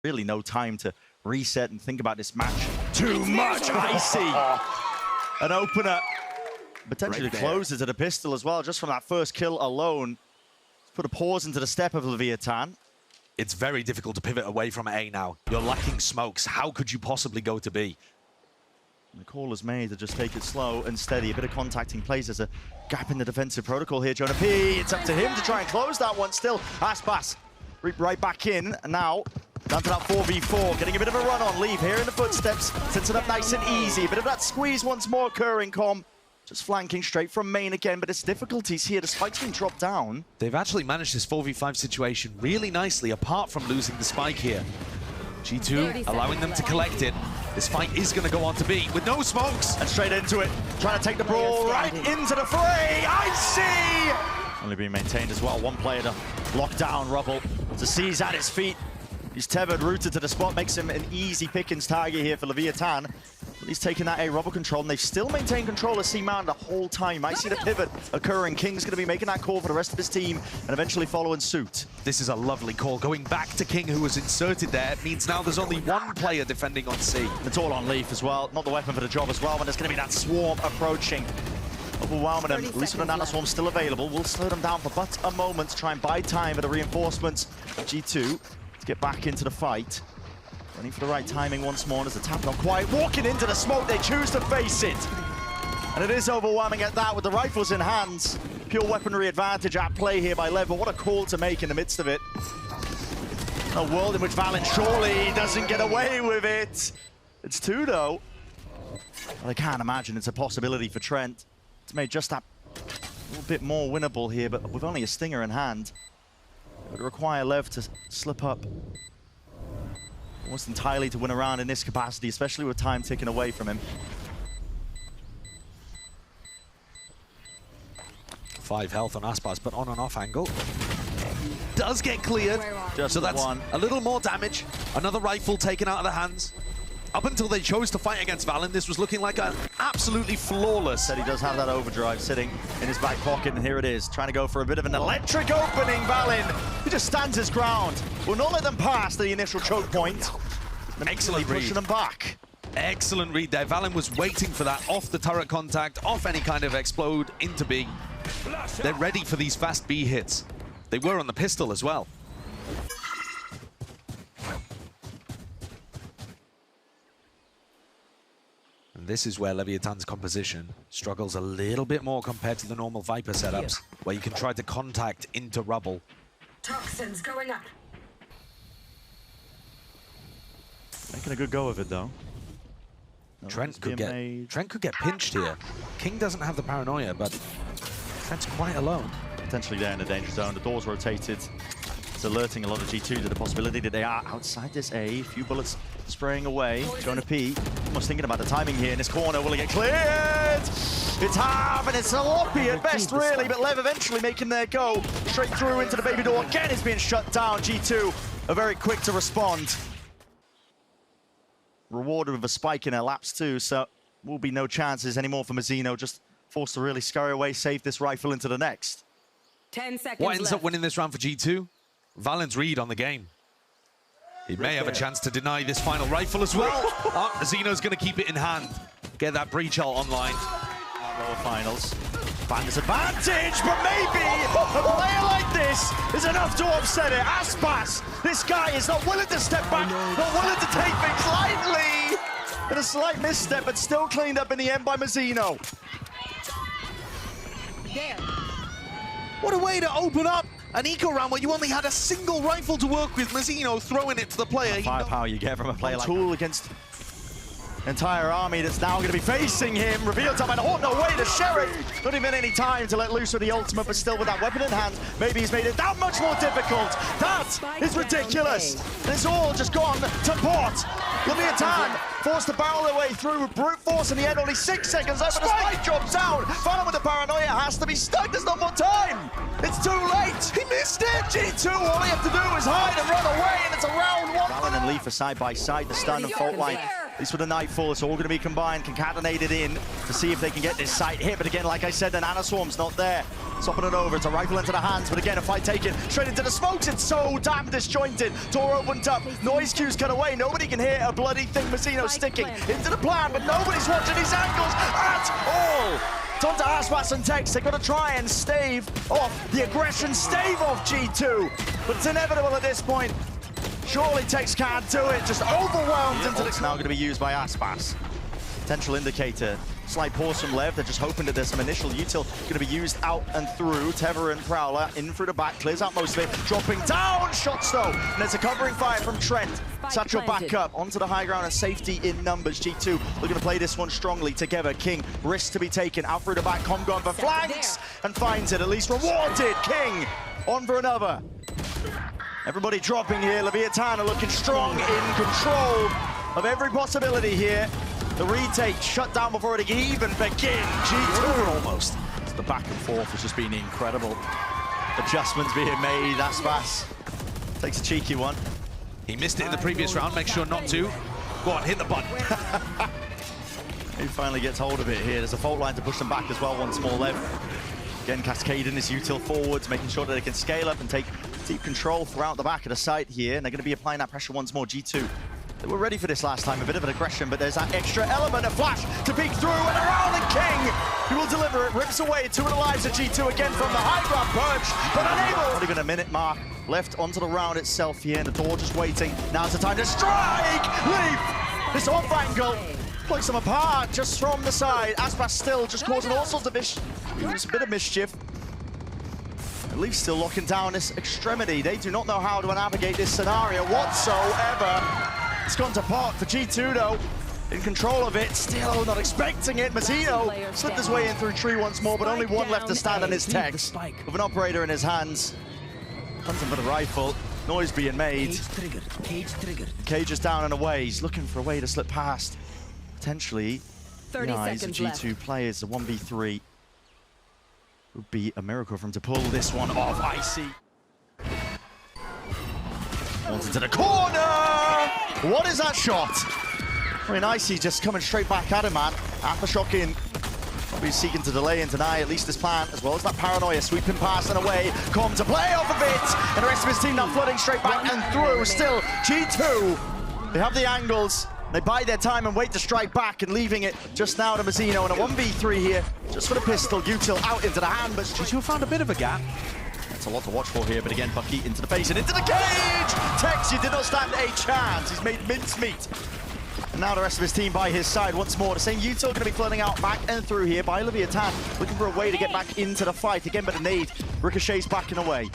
really no time to reset and think about this match too much. Icy. An opener. Potentially closes at a pistol as well, just from that first kill alone. Let's put a pause into the step of Leviatán. It's very difficult to pivot away from A now. You're lacking smokes. How could you possibly go to B? The call is made to just take it slow and steady. A bit of contacting plays. There's a gap in the defensive protocol here. JonahP, it's up to him to try and close that one still. Aspas, right back in. And now, down to that 4v4. Getting a bit of a run on. Leave here in the footsteps. Sets it up nice and easy. A bit of that squeeze once more occurring, Com. Just flanking straight from main again, but it's difficulties here. The spike's been dropped down. They've actually managed this 4v5 situation really nicely, apart from losing the spike here. G2 allowing them to collect it. This fight is going to go on to B with no smokes. And straight into it. Trying to take the brawl right into the fray. Icy! Only being maintained as well. One player to lock down Rubble. To seize at his feet. He's tethered, rooted to the spot. Makes him an easy pickings target here for Leviatán. He's taking that A Rubble control, and they've still maintained control of C Mountain the whole time. I see the pivot occurring. kiNgg's going to be making that call for the rest of his team and eventually following suit. This is a lovely call. Going back to kiNgg, who was inserted there, it means now there's only one player defending on C. It's all on Leaf as well. Not the weapon for the job as well, when there's going to be that swarm approaching. Overwhelming them. At least with the nano swarm still available. We'll slow them down for but a moment to try and buy time for the reinforcements. G2 to get back into the fight. Running for the right timing once more, and as the tap not quite walking into the smoke, they choose to face it. And it is overwhelming at that with the rifles in hands. Pure weaponry advantage at play here by Lev, but what a call to make in the midst of it. A world in which valyn surely doesn't get away with it. It's 2 though. Well, I can't imagine it's a possibility for Trent. It's made just that little bit more winnable here, but with only a stinger in hand. It would require Lev to slip up almost entirely to win around in this capacity, especially with time taken away from him. 5 health on Aspas, but on and off angle. Does get cleared, so that's a little more damage. Another rifle taken out of the hands. Up until they chose to fight against valyn, this was looking like an absolutely flawless. Said he does have that overdrive sitting in his back pocket, and here it is, trying to go for a bit of an electric opening. valyn, he just stands his ground. Will not let them pass the initial choke point. Excellent read. Pushing them back. Excellent read there. valyn was waiting for that off the turret contact, off any kind of explode into B. They're ready for these fast B hits. They were on the pistol as well. This is where Leviatán's composition struggles a little bit more compared to the normal Viper setups, where you can try to contact into Rubble. Toxins going up. Making a good go of it though. Trent could get pinched here. kiNgg doesn't have the paranoia, but Trent's quite alone. Potentially there in the danger zone. The door's rotated. It's alerting a lot of G2 to the possibility that they are outside this A. A few bullets spraying away. JonahP almost thinking about the timing here in this corner. Will it get cleared? It's half, and it's sloppy at best, really, but Lev eventually making their go. Straight through into the baby door. Again, it's being shut down. G2 are very quick to respond. Rewarded with a spike in their laps too, so will be no chances anymore for Mazino. Just forced to really scurry away, save this rifle into the next. 10 seconds What ends left. up winning this round for G2? valyn's read on the game. He may have a chance to deny this final rifle as well. Mazino's going to keep it in hand. Get that breach ult online. Lower finals. Bandit's advantage, but maybe a player like this is enough to upset it. Aspas, this guy is not willing to step back, not willing to take things lightly. And a slight misstep, but still cleaned up in the end by Mazino. What a way to open up an eco round where you only had a single rifle to work with. Mazino throwing it to the player. The firepower you get from a player like tool against entire army that's now going to be facing him. Reveal time and oh no way, the Sheriff. Not even any time to let loose with the ultimate, but still with that weapon in hand, maybe he's made it that much more difficult. That is ridiculous. It's all just gone to pot. Leviatán forced to barrel their way through with brute force in the end. Only 6 seconds left, but the spike drops down. valyn with the paranoia has to be stuck. There's not more time. It's too late. He missed it. G2, all he have to do is hide and run away, and it's a round one. valyn and Leaf are side by side. The stun and fault line At least with the Nightfall, it's all going to be combined, concatenated in to see if they can get this site hit. But again, like I said, the Nano Swarm's not there. Swapping it over, it's a rifle into the hands, but again, a fight taken straight into the smokes. It's so damn disjointed. Door opened up, noise cues cut away. Nobody can hear a bloody thing. Mazino sticking into the plan, but nobody's watching these angles at all. It's on to Aspas and Tex. They've got to try and stave off the aggression, stave off G2. But it's inevitable at this point. Surely Tex can't do it, just overwhelmed into the... It's now going to be used by Aspas. Potential indicator. Slight pause from Lev. They're just hoping that there's some initial util going to be used out and through. Tever and Prowler in through the back, clears out most of it. Dropping down, shots though. And there's a covering fire from Trent. Satchel back up onto the high ground and safety in numbers. G2 looking to play this one strongly together. kiNgg, risk to be taken. Out through the back, Com going for flanks and finds it. At least rewarded. kiNgg on for another. Everybody dropping here. Leviatán are looking strong, in control of every possibility here. The retake shut down before it can even begin. G2 almost. The back and forth has just been incredible. Adjustments being made. Aspas takes a cheeky one. He missed it in the previous round. Make sure not to. Go on, hit the button. He finally gets hold of it here. There's a fault line to push them back as well once more. Lev again cascading this util forwards, making sure that they can scale up and take deep control throughout the back of the site here. And they're going to be applying that pressure once more. G2. They were ready for this last time, a bit of an aggression, but there's that extra element of flash to peek through and around, and kiNgg, he will deliver it, rips away 2 of the lives of G2 again from the high ground perch, but unable. Not even a minute mark left onto the round itself here, and the door just waiting. Now's the time to strike! Leaf! This off angle pulls them apart just from the side. Aspas still just causing all sorts of a bit of mischief. Leaf still locking down this extremity. They do not know how to navigate this scenario whatsoever. It's gone to pot for G2 though, in control of it, still not expecting it. Mazino slipped his way in through tree once more, but only one left to stand on his Tex. With an operator in his hands, hunting for the rifle, noise being made. Cage is down and away, he's looking for a way to slip past. Potentially, the eyes of G2 players, the 1v3. Would be a miracle for him to pull this one off. Icy. Wants into the corner! What is that shot? I mean, Icy just coming straight back at him, man. Aftershock in. Probably seeking to delay and deny at least his plan, as well as that paranoia. Sweeping past and away. Com to play off of it! And the rest of his team now flooding straight back and through. Still, G2. They have the angles. They bide their time and wait to strike back, and leaving it just now to Mazino. And a 1v3 here, just for the pistol. Util out into the hand, but G2 found a bit of a gap. That's a lot to watch for here, but again, Bucky into the face and into the cage! Tex, you did not stand a chance. He's made mincemeat. And now the rest of his team by his side once more. The same util going to be flooding out back and through here by Leviatán, looking for a way to get back into the fight. Again, but a nade. Ricochets backing away.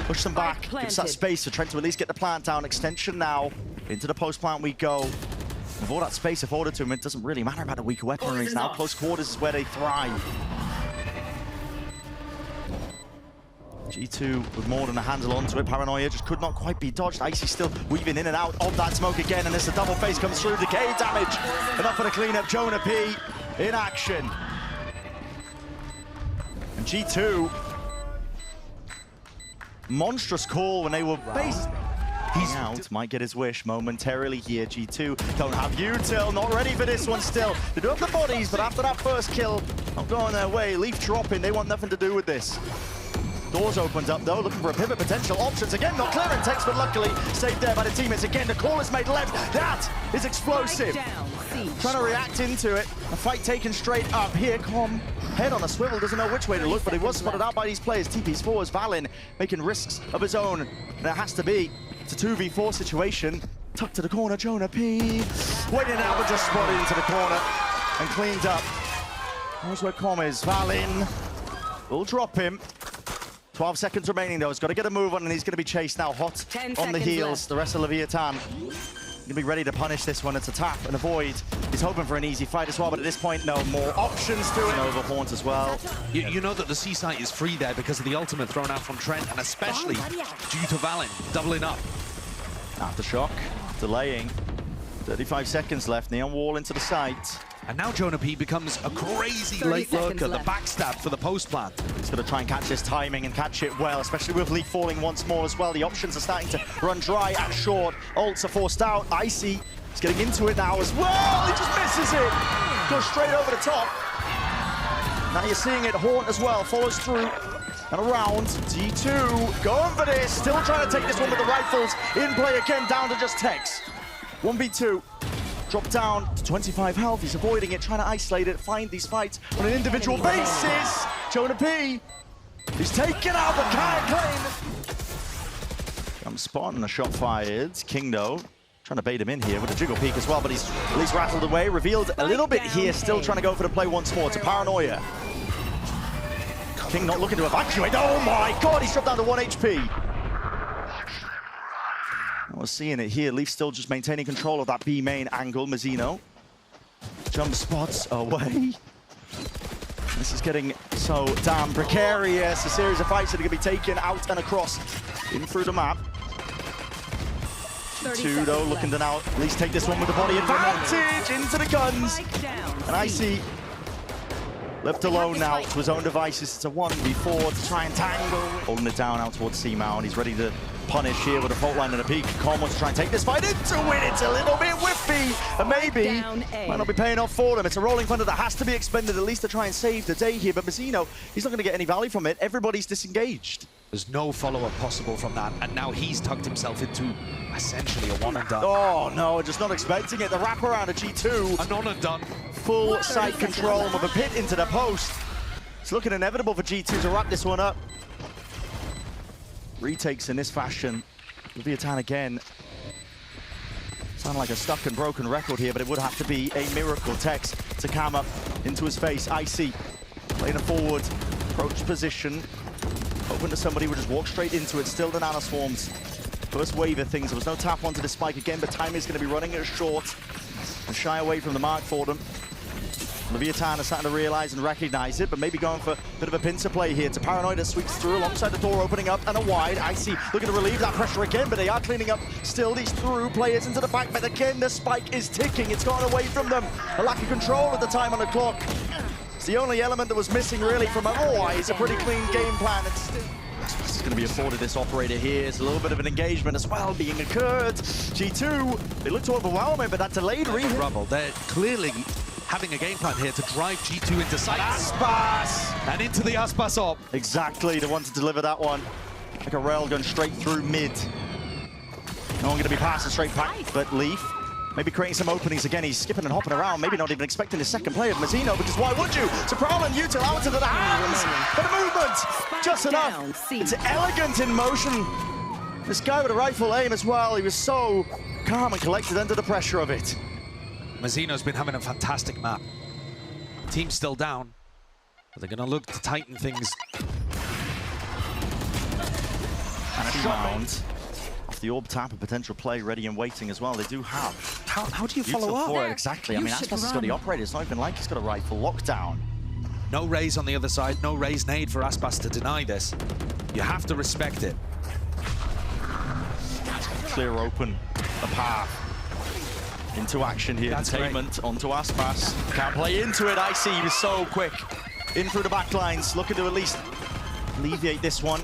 Push them back, gives that space for Trent to at least get the plant down. Extension now. Into the post plant we go. With all that space afforded to him, it doesn't really matter about the weaker weaponries now. Close quarters is where they thrive. G2 with more than a handle onto it. Paranoia just could not quite be dodged. Icy still weaving in and out of that smoke again, and as the double face comes through, decay damage. Enough for the cleanup. JonahP in action. And G2, monstrous call when they were based. He's out, might get his wish momentarily here. G2 don't have util, not ready for this one still. They do have the bodies, but after that first kill, not going their way. Leaf dropping, they want nothing to do with this. Doors opened up though, looking for a pivot potential. Options again, not clearing Tex, but luckily saved there by the teammates. Again, the call is made left. That is explosive. Trying to react into it. A fight taken straight up here. Com, head on a swivel, doesn't know which way to look, but he was spotted out by these players. TP's forwards, valyn making risks of his own. And it has to be. It's a 2v4 situation. Tucked to the corner, JonahP. Waiting out, but just spotted into the corner and cleaned up. Knows where Com is. Valyn will drop him. 12 seconds remaining though. He's got to get a move on, and he's going to be chased now hot on the heels. Left. The rest of Leviatán going to be ready to punish this one. It's a tap and avoid. He's hoping for an easy fight as well, but at this point, no more options to it. Over Haunt as well. You know that the C site is free there because of the ultimate thrown out from Trent, and especially due to valyn doubling up. Aftershock, delaying. 35 seconds left. Neon wall into the site. And now JonahP becomes a crazy late lurker, the backstab for the post plant. He's going to try and catch this timing and catch it well, especially with Leaf falling once more as well. The options are starting to run dry at short. Ults are forced out. Icy He's getting into it now as well. He just misses it. Goes straight over the top. Now you're seeing it. Haunt as well follows through and around. G2 going for this. Still trying to take this one with the rifles. In play again, down to just Tex. 1v2. Drop down to 25 health. He's avoiding it, trying to isolate it, find these fights on an individual basis. JonahP. He's taken out, but can't claim. Jump spot and a shot fired. kiNgg though, trying to bait him in here with a jiggle peek as well, but he's at least rattled away. Revealed a little bit here, still trying to go for the play once more. It's a paranoia. kiNgg not looking to evacuate. Oh my god, he's dropped down to 1 HP. We're seeing it here. Leaf still just maintaining control of that B main angle. Mazino jump spots away. This is getting so damn precarious. A series of fights that are going to be taken out and across in through the map. G2 though looking to now at least take this one with the body advantage into the guns. And icy left alone now to his own devices. It's a 1v4 to try and tangle. Holding it down out towards C-Mao, and he's ready to punish here with a fault line and a peak. Con wants to try and take this fight into it. It's a little bit whiffy, and maybe might not be paying off for them. It's a rolling thunder that has to be expended at least to try and save the day here. But Mazino, he's not going to get any value from it. Everybody's disengaged. There's no follow-up possible from that, and now he's tucked himself into essentially a one and done. Oh no, just not expecting it. The wraparound of G2. A one and done. Full side control with a pit into the post. It's looking inevitable for G2 to wrap this one up. Retakes in this fashion. Leviatán again. Sound like a stuck and broken record here, but it would have to be a miracle. Tex to cam up into his face. Icy playing a forward approach position. Open to somebody who just walk straight into it. Still the nano swarms. First wave of things. There was no tap onto the spike again, but time is going to be running it short and shy away from the mark for them. Leviatán is starting to realize and recognize it, but maybe going for a bit of a pincer play here. It's a paranoid that sweeps through alongside the door opening up and a wide. Icy looking to relieve that pressure again, but they are cleaning up still these through players into the back. But again, the spike is ticking. It's gone away from them. A lack of control at the time on the clock. It's the only element that was missing really from otherwise a pretty clean game plan. It's going to be afforded this operator here. It's a little bit of an engagement as well being occurred. G2, they look to overwhelm it, but that delayed re-hit. Rubble. They're clearly having a game plan here to drive G2 into sight. Aspas! And into the aspas op. Exactly, the one to deliver that one. Like a rail gun straight through mid. No one going to be passing straight back, but Leaf maybe creating some openings again. He's skipping and hopping around, maybe not even expecting his second play of Mazino, because why would you? To Prowl and Util out into the hands, but the movement, just enough. It's elegant in motion. This guy with a rifle aim as well, he was so calm and collected under the pressure of it. Mazino's been having a fantastic map. Team's still down, but they're going to look to tighten things. And a shot round. Off the orb tap, a potential play ready and waiting as well. They do have. How do you follow up? For it, exactly. I mean, Aspas has got the operator. It's not even like he's got a rifle lockdown. No raise on the other side, no raise nade for Aspas to deny this. You have to respect it. Clear open a path into action here. Entertainment onto Aspas. Can't play into it. Icy, he was so quick. In through the back lines, looking to at least alleviate this one.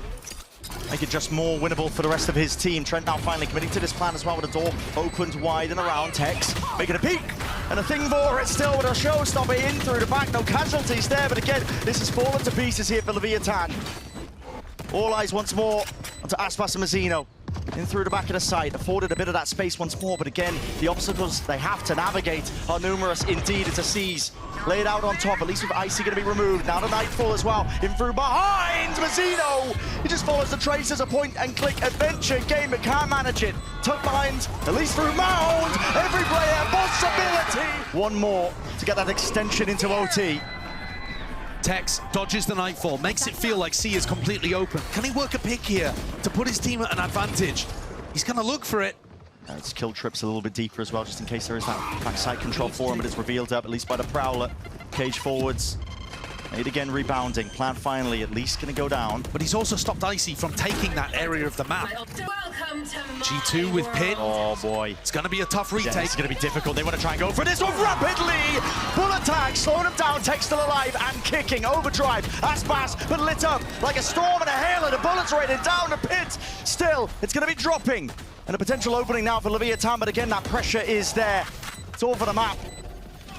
Make it just more winnable for the rest of his team. Trent now finally committing to this plan as well with the door opened wide and around. Tex making a peek and a thing for it still with a showstopper in through the back. No casualties there, but again, this has fallen to pieces here for Leviatán. All eyes once more onto Aspas and Mazino. In through the back of the site, afforded a bit of that space once more, but again, the obstacles they have to navigate are numerous indeed. It's a seize. Laid out on top, at least with Icy going to be removed. Now to Nightfall as well. In through behind Mazino. He just follows the traces, a point-and-click adventure game, but can't manage it. Tucked behind, at least through Mound. Every player, possibility. One more to get that extension into OT. Tex dodges the Nightfall, makes it feel like C is completely open. Can he work a pick here to put his team at an advantage? He's going to look for it. It's kill trips a little bit deeper as well, just in case there is that backside control for him, but it's revealed up, at least by the Prowler. Cage forwards. Made again rebounding. Plan finally, at least going to go down. But he's also stopped Icy from taking that area of the map. G2 with pin. Oh boy. It's going to be a tough retake. Yeah, it's going to be difficult. They want to try and go for this one rapidly. Full attack, slowing him down. Tex still alive and kicking. Overdrive. Aspas, but lit up like a storm and a hail, and the bullets raining down the pit. Still, it's going to be dropping. And a potential opening now for Leviatán, but again, that pressure is there. It's all for the map.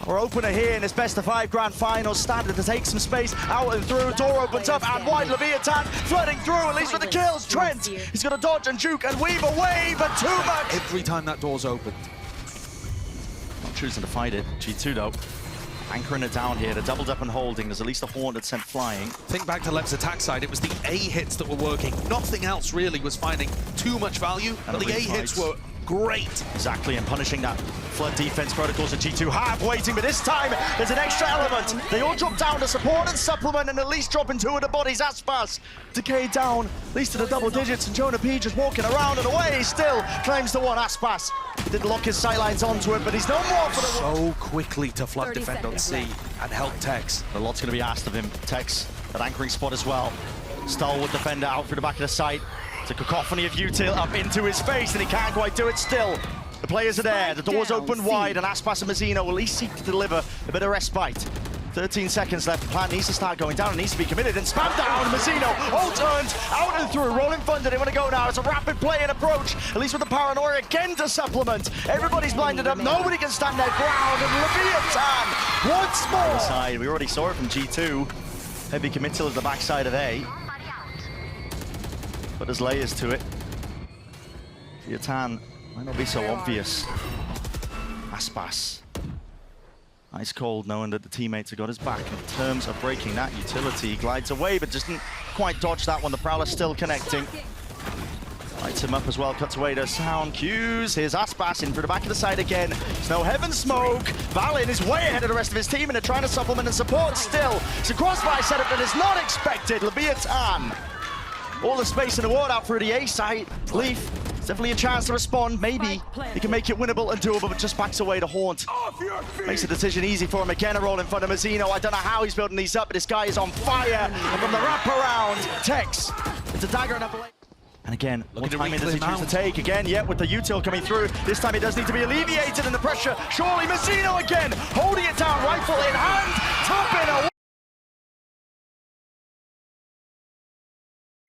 Our opener here in this best of 5 grand final, standard to take some space out and through. Door opens up and wide. Leviatán flooding through, at least with the kills. Trent, he's going to dodge and juke and weave away, but too much. Every time that door's opened. Not choosing to fight it. G2 though, anchoring it down here. They're doubled up and holding. There's at least a horn that's sent flying. Think back to Lev's attack side. It was the A hits that were working. Nothing else really was finding too much value, but the A hits were great. Exactly, and punishing that flood defense protocols that G2 have waiting, but this time there's an extra element. They all drop down to support and supplement, and at least dropping 2 of the bodies. Aspas decayed down, at least to the double digits, and JonahP just walking around and away. Still claims the one. Aspas did lock his sightlines onto it, but he's no more for the so quickly to flood defend on C and help Tex. A lot's going to be asked of him. Tex, that anchoring spot as well. Stalwart defender out through the back of the site. It's a cacophony of util up into his face, and he can't quite do it still. The players are there, the door's open wide, and Aspas and Mazino will at least seek to deliver a bit of respite. 13 seconds left, the plan needs to start going down, it needs to be committed, and spam down, Mazino, all turned, out and through, rolling thunder, they want to go now, it's a rapid play and approach, at least with the paranoia again to supplement. Everybody's blinded up, nobody can stand their ground, and Leviatán once more! Side. We already saw it from G2, heavy committal at the backside of A. But there's layers to it. Leviatán might not be so obvious. Aspas. Ice cold, knowing that the teammates have got his back. In terms of breaking that utility, he glides away, but just didn't quite dodge that one. The Prowler's still connecting. Lights him up as well, cuts away to sound cues. Here's Aspas in for the back of the side again. There's no heaven smoke. valyn is way ahead of the rest of his team, and they're trying to supplement and support still. It's a crossfire setup that is not expected. Leviatán. All the space in the world out through the A site. Leaf, it's definitely a chance to respond. Maybe he can make it winnable and doable, but just backs away to Haunt. Makes the decision easy for him. Again, a roll in front of Mazino. I don't know how he's building these up, but this guy is on fire. And from the wraparound, Tex, it's a dagger and a blade. And again, what timing does he choose to take? Again, yeah, with the util coming through. This time he does need to be alleviated in the pressure. Surely Mazino again, holding it down, rifle in hand, tapping away.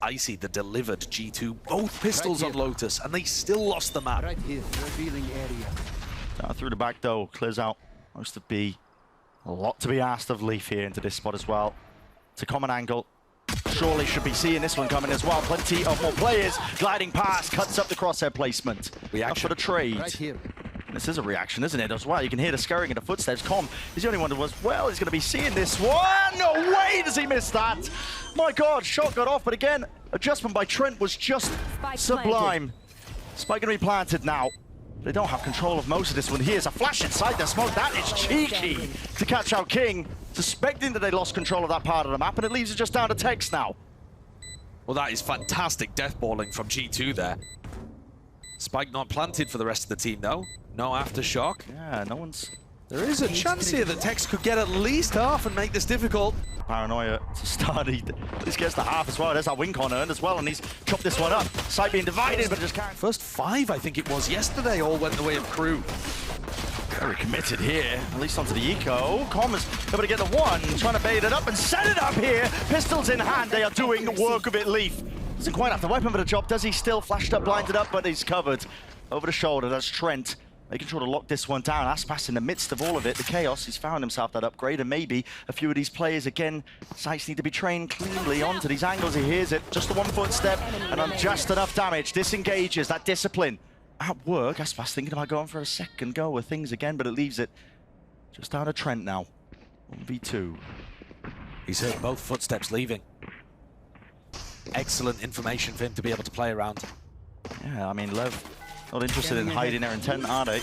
Icy that delivered G2 both pistols on Lotus, and they still lost the map. Right here, revealing area. Down through the back though, clears out most of B. A lot to be asked of Leaf here into this spot as well. It's a common angle. Surely should be seeing this one coming as well. Plenty of more players gliding past, cuts up the crosshair placement. Reaction. Up for the trade. Right here. This is a reaction, isn't it, as well? You can hear the scurrying of the footsteps. Com is the only one that was, well, he's going to be seeing this one. No way does he miss that. My God, shot got off, but again, adjustment by Trent was just sublime. Spike going to be planted now. They don't have control of most of this one. Here's a flash inside the smoke. That is cheeky to catch out kiNgg, suspecting that they lost control of that part of the map, and it leaves it just down to Tex now. Well, that is fantastic deathballing from G2 there. Spike not planted for the rest of the team, though. No aftershock. Yeah, no one's... There is a chance here that Tex could get at least half and make this difficult. Paranoia to start. He at least gets to half as well. There's that win con earned as well, and he's chopped this one up. Side being divided, but just can't. First 5, I think it was, yesterday all went the way of Crew. Very committed here, at least onto the eco. Com is able to get the one, trying to bait it up and set it up here. Pistols in hand, they are doing work of it, Leaf. Doesn't quite have the weapon for the job, does he? Still flashed up, blinded up, but he's covered. Over the shoulder, that's Trent. Making sure to lock this one down. Aspas in the midst of all of it, the chaos, he's found himself that upgrade, and maybe a few of these players, again, sights need to be trained cleanly onto these angles. He hears it, just the 1 footstep, and on just enough damage. Disengages, that discipline. At work, Aspas thinking about going for a second go with things again, but it leaves it just down to Trent now. 1v2. He's heard both footsteps leaving. Excellent information for him to be able to play around. Yeah, I mean, Lev not interested in hiding their intent, are they?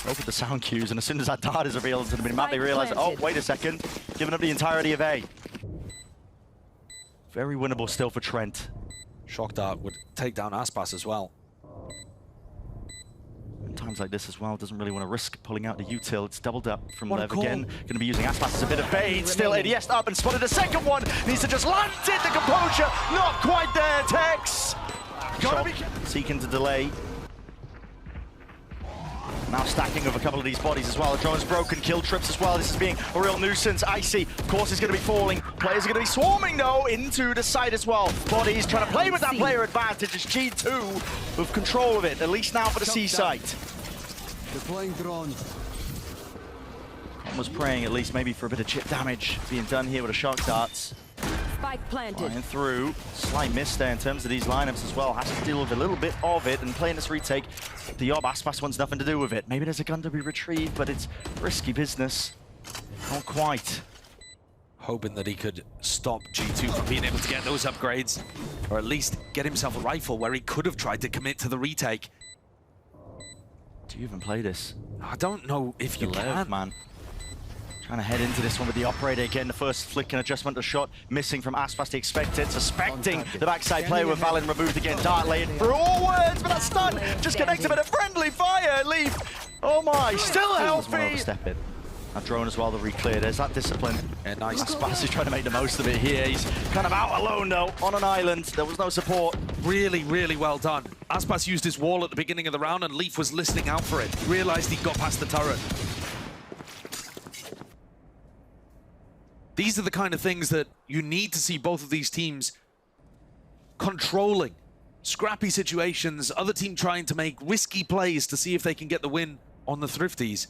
Look at the sound cues, and as soon as that dart is revealed to the map, they realize, oh, wait a second, giving up the entirety of A. Very winnable still for Trent. Shock dart would take down Aspas as well. In times like this as well, doesn't really want to risk pulling out the util. It's doubled up from Lev again. Going to be using Aspas as a bit of bait. Still ADS up and spotted a second one. Needs to just land it. The composure not quite there. Tex. Gotta be seeking to delay. Now stacking with a couple of these bodies as well. The drone's broken, kill trips as well. This is being a real nuisance. Icy, of course, is going to be falling. Players are going to be swarming, though, into the side as well. Bodies trying to play with that player advantage. It's G2 with control of it, at least now for the C site. Deploying drone. Was praying at least maybe for a bit of chip damage being done here with the shark darts. Spike planted. Flying through. Slight miss there in terms of these lineups as well. Has to deal with a little bit of it and playing this retake. The aspas wants nothing to do with it. Maybe there's a gun to be retrieved, but it's risky business. Not quite. Hoping that he could stop G2 from being able to get those upgrades, or at least get himself a rifle where he could have tried to commit to the retake. Do you even play this? I don't know if you can. Man. Trying to head into this one with the operator again. The first flick and adjustment to shot missing from aspas. He expected, suspecting the backside player with valyn removed again. Dart laid forwards, but that stun just connected with a friendly fire. Leaf. Oh my, still healthy. Step in. That drone as well to re-clear. There's that discipline. Yeah, nice. Aspas is trying to make the most of it here. He's kind of out alone though, on an island. There was no support. Really, really well done. Aspas used his wall at the beginning of the round, and Leaf was listening out for it. Realized he got past the turret. These are the kind of things that you need to see both of these teams controlling. Scrappy situations, other team trying to make risky plays to see if they can get the win on the Thrifties.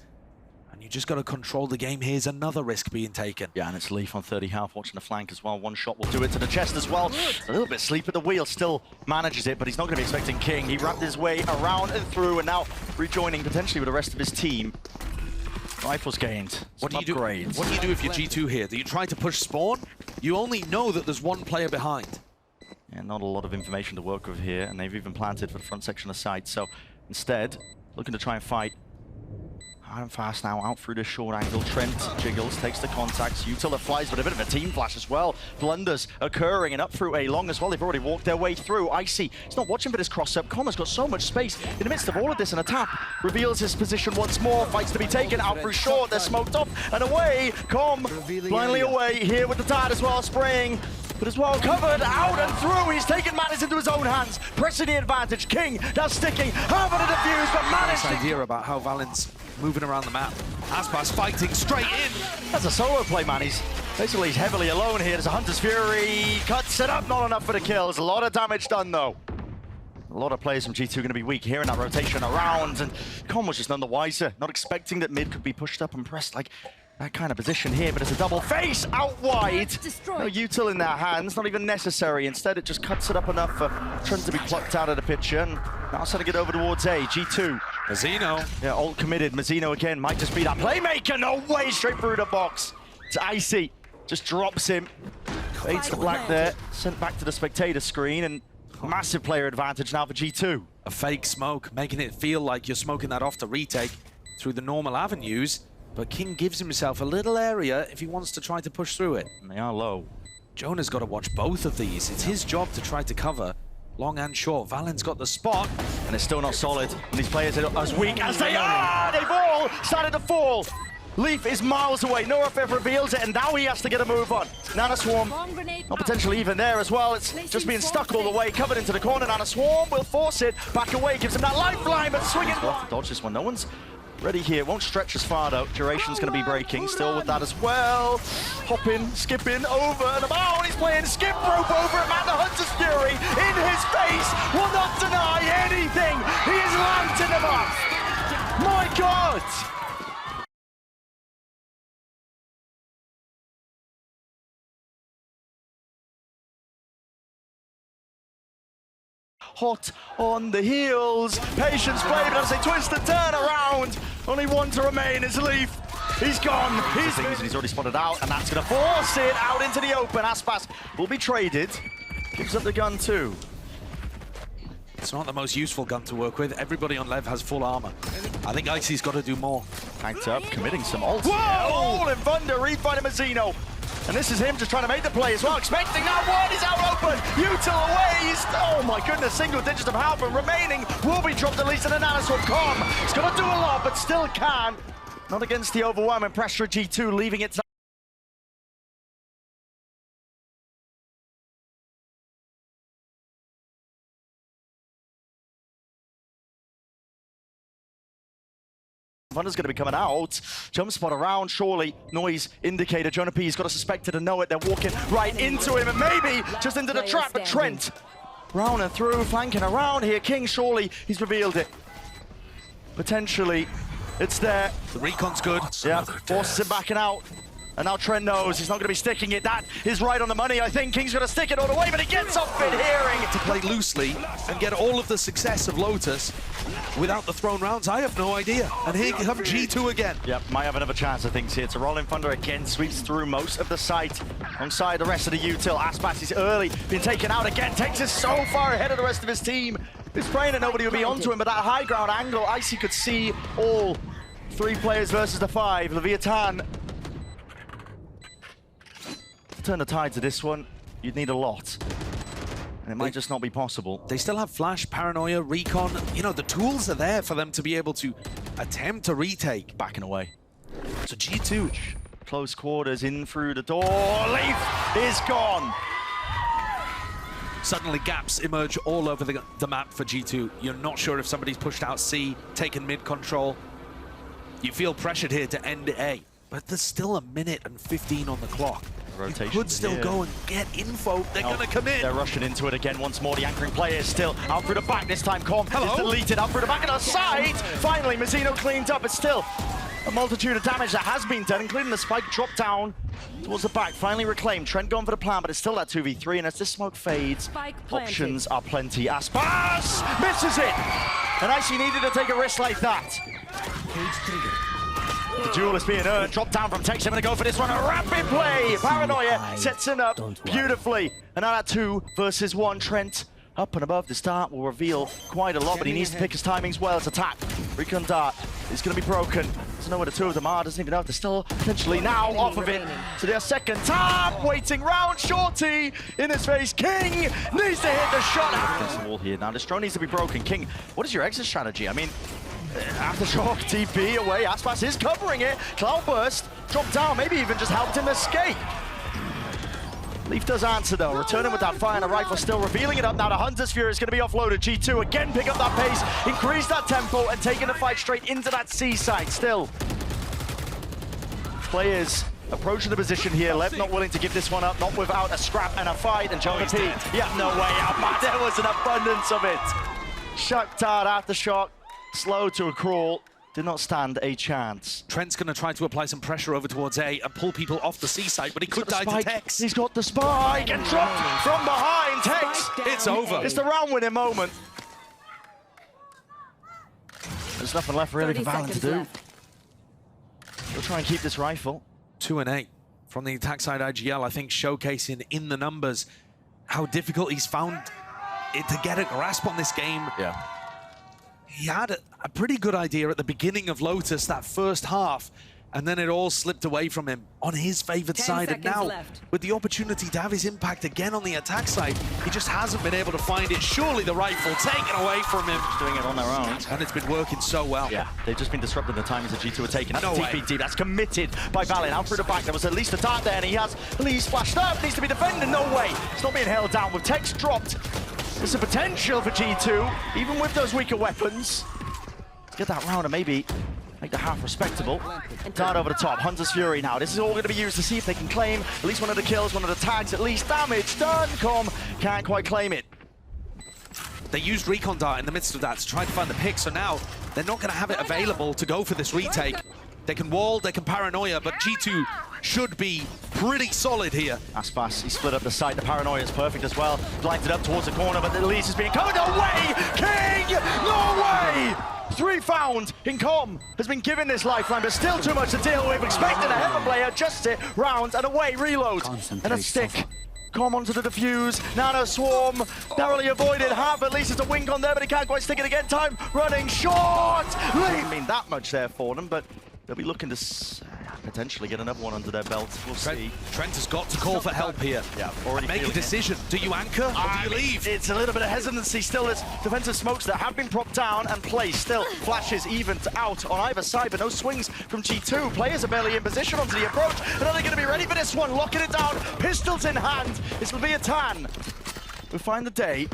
And you just got to control the game. Here's another risk being taken. Yeah, and it's Leaf on 30 health, watching the flank as well. One shot will do it to the chest as well. A little bit sleep at the wheel, still manages it, but he's not going to be expecting kiNgg. He wrapped his way around and through, and now rejoining potentially with the rest of his team. Rifles gained. What do you do? Upgrades. What do you do if you're G2 here? Do you try to push spawn? You only know that there's one player behind. Yeah, not a lot of information to work with here, and they've even planted for the front section of the site. So instead, looking to try and fight hard and fast now, out through this short angle. Trent jiggles, takes the contacts. Util flies with a bit of a team flash as well. Blunders occurring, and up through A long as well. They've already walked their way through. Icy, he's not watching for this cross-up. Comma's got so much space in the midst of all of this, and a tap reveals his position once more. Fights to be taken out through short. They're smoked off and away. Blindly away here with the dart as well, spraying. But as well covered, out and through. He's taken matters into his own hands, pressing the advantage. kiNgg, that's sticking. Harbour to defuse, but managed Nice idea about how valyn's moving around the map. Aspas fighting straight in. That's a solo play, man. He's heavily alone here. There's a Hunter's Fury, cuts it up, not enough for the kills. A lot of damage done, though. A lot of players from G2 going to be weak here in that rotation around, and Con was just none the wiser. Not expecting that mid could be pushed up and pressed like that kind of position here, but it's a double face out wide. No util in their hands, not even necessary. Instead, it just cuts it up enough for Trent to be plucked out of the picture, and now sending it over towards A. G2. Mazino. Yeah, all committed. Mazino again might just be that playmaker. No way, straight through the box. It's Icy. Just drops him. Fades to black there. Sent back to the spectator screen, and massive player advantage now for G2. A fake smoke, making it feel like you're smoking that off to retake through the normal avenues. But kiNgg gives himself a little area if he wants to try to push through it. And they are low. Jonah's got to watch both of these. It's his job to try to cover long and short. valyn's got the spot. And it's still not solid. And these players are as weak as they are. They've all started to fall. Leaf is miles away. NoRFF reveals it, and now he has to get a move on. Nana Swarm, not potentially even there as well. It's just being stuck all the way, covered into the corner. Nana Swarm will force it back away, gives him that lifeline, but swinging. We'll have to dodge this one. No one's ready here. Won't stretch as far though. Duration's going to be breaking. Still with that as well. Hopping, skipping over and about. He's playing skip rope over him, and the Hunter's Fury in his face will not deny anything. He is lighting him up. My God. Hot on the heels. Patience played, but as they twist and turn around, only one to remain is Leaf. He's gone. He's already spotted out, and that's going to force it out into the open. Aspas will be traded. Gives up the gun too. It's not the most useful gun to work with. Everybody on Lev has full armor. I think Icy's got to do more. Tanked up, committing some ults. Whoa! All in thunder, refinding Mazino. And this is him just trying to make the play as well, expecting that one. He's out open. Util away. Oh my goodness, single digits of health, and remaining will be dropped at least in an Anasol Com. He's got to do a lot, but still can. Not against the overwhelming pressure of G2, leaving it to Runner's going to be coming out. Jump spot around, surely. Noise indicator. JonahP's got a suspected to know it. They're walking right into him and maybe just into the trap. But Trent, round and through, flanking around here. kiNgg, surely he's revealed it. Potentially, it's there. The recon's good. Yeah, forces him backing out. And now Trent knows he's not going to be sticking it. That is right on the money. I think kiNgg's going to stick it all the way, but he gets off it hearing. To play loosely and get all of the success of Lotus without the thrown rounds, I have no idea. And here comes G2 again. Yep, might have another chance, I think, here. To roll in thunder again, sweeps through most of the site alongside the rest of the util. Aspas is early, been taken out again, takes us so far ahead of the rest of his team. He's praying that nobody would be onto him, but that high ground angle, Icy could see all 3 players versus the 5. Leviatán. Turn the tide to this one, you'd need a lot. And it might just not be possible. They still have flash, paranoia, recon. You know, the tools are there for them to be able to attempt to retake. Backing away. So G2. Close quarters, in through the door. Leaf is gone. Suddenly gaps emerge all over the map for G2. You're not sure if somebody's pushed out C, taken mid control. You feel pressured here to end A. But there's still 1 minute and 15 on the clock. Rotation. You could still go and get info. They're going to come in. They're rushing into it again once more. The anchoring player is still out through the back. This time Com is deleted out through the back and aside. Finally, Mazino cleaned up. It's still a multitude of damage that has been done, including the spike drop down towards the back. Finally reclaimed. Trent going for the plan, but it's still that 2v3. And as this smoke fades, options are plenty. Aspas misses it. And Icy needed to take a risk like that. Cage trigger. The duel is being earned. Drop down from Pexa. Going to go for this one. A rapid play. Paranoia sets it up beautifully. And now that 2 versus 1. Trent up and above the start will reveal quite a lot, but he needs to pick his timings well. It's attack. Recon dart is going to be broken. Doesn't know where the 2 of them are. Doesn't even know if they're still potentially now off of it. So their second tap. Waiting round. Shorty in his face. kiNgg needs to hit the shot. Against the wall here. Now this drone needs to be broken. kiNgg, what is your exit strategy? I mean, Aftershock, TP away, Aspas is covering it. Cloudburst, drop down, maybe even just helped him escape. Leaf does answer though, returning with that fire and a rifle, still revealing it up now. The Hunter's Fury is going to be offloaded. G2 again pick up that pace, increase that tempo, and taking the fight straight into that C side. Still, players approaching the position here. Lev not willing to give this one up, not without a scrap and a fight. And JonahP, yeah, no way out, but there was an abundance of it. Shaktard Aftershock. Slow to a crawl, did not stand a chance. Trent's going to try to apply some pressure over towards A and pull people off the C side, but he could die to Tex. He's got the spike and dropped from behind. Tex, it's over. It's the round-winning moment. There's nothing left really for Valyn to do. He'll try and keep this rifle. 2 and 8 from the attack side IGL, I think showcasing in the numbers how difficult he's found it to get a grasp on this game. Yeah. He had a pretty good idea at the beginning of Lotus, that first half, and then it all slipped away from him on his favored side. And now, with the opportunity to have his impact again on the attack side, he just hasn't been able to find it. Surely the rifle taken away from him. Just doing it on their own. And it's been working so well. Yeah, they've just been disrupting the timings that G2 are taking. That's no TPT, that's committed by Valyn. Out through the back, there was at least a dart there, and he has at least flashed up. Needs to be defended, no way. It's not being held down with Tex dropped. There's a potential for G2, even with those weaker weapons. Get that round and maybe make the half respectable. Dart over the top, Hunter's Fury now. This is all going to be used to see if they can claim at least one of the kills, one of the tags, at least damage done. Com can't quite claim it. They used Recon Dart in the midst of that to try to find the pick, so now they're not going to have it available to go for this retake. They can wall, they can paranoia, but G2 should be pretty solid here. Aspas, he split up the site. The paranoia is perfect as well. Blinded up towards the corner, but the lease is being covered. No way! kiNgg! No way! 3 found in Com has been given this lifeline, but still too much to deal with. Expecting a heaven player, just it, round and away, reload, and a stick. Com onto the defuse, Nano Swarm, narrowly avoided, half at least it's a wing on there, but he can't quite stick it again. Time running short. I mean, that much there for them, but they'll be looking to potentially get another one under their belt. We'll see. Trent has got to call for help here. Yeah, already make a decision. Do you anchor or do you leave? It's a little bit of hesitancy still. There's defensive smokes that have been propped down and placed. Still flashes evened out on either side, but no swings from G2. Players are barely in position onto the approach. And are they going to be ready for this one? Locking it down, pistols in hand. This will be a tan. We'll find the day.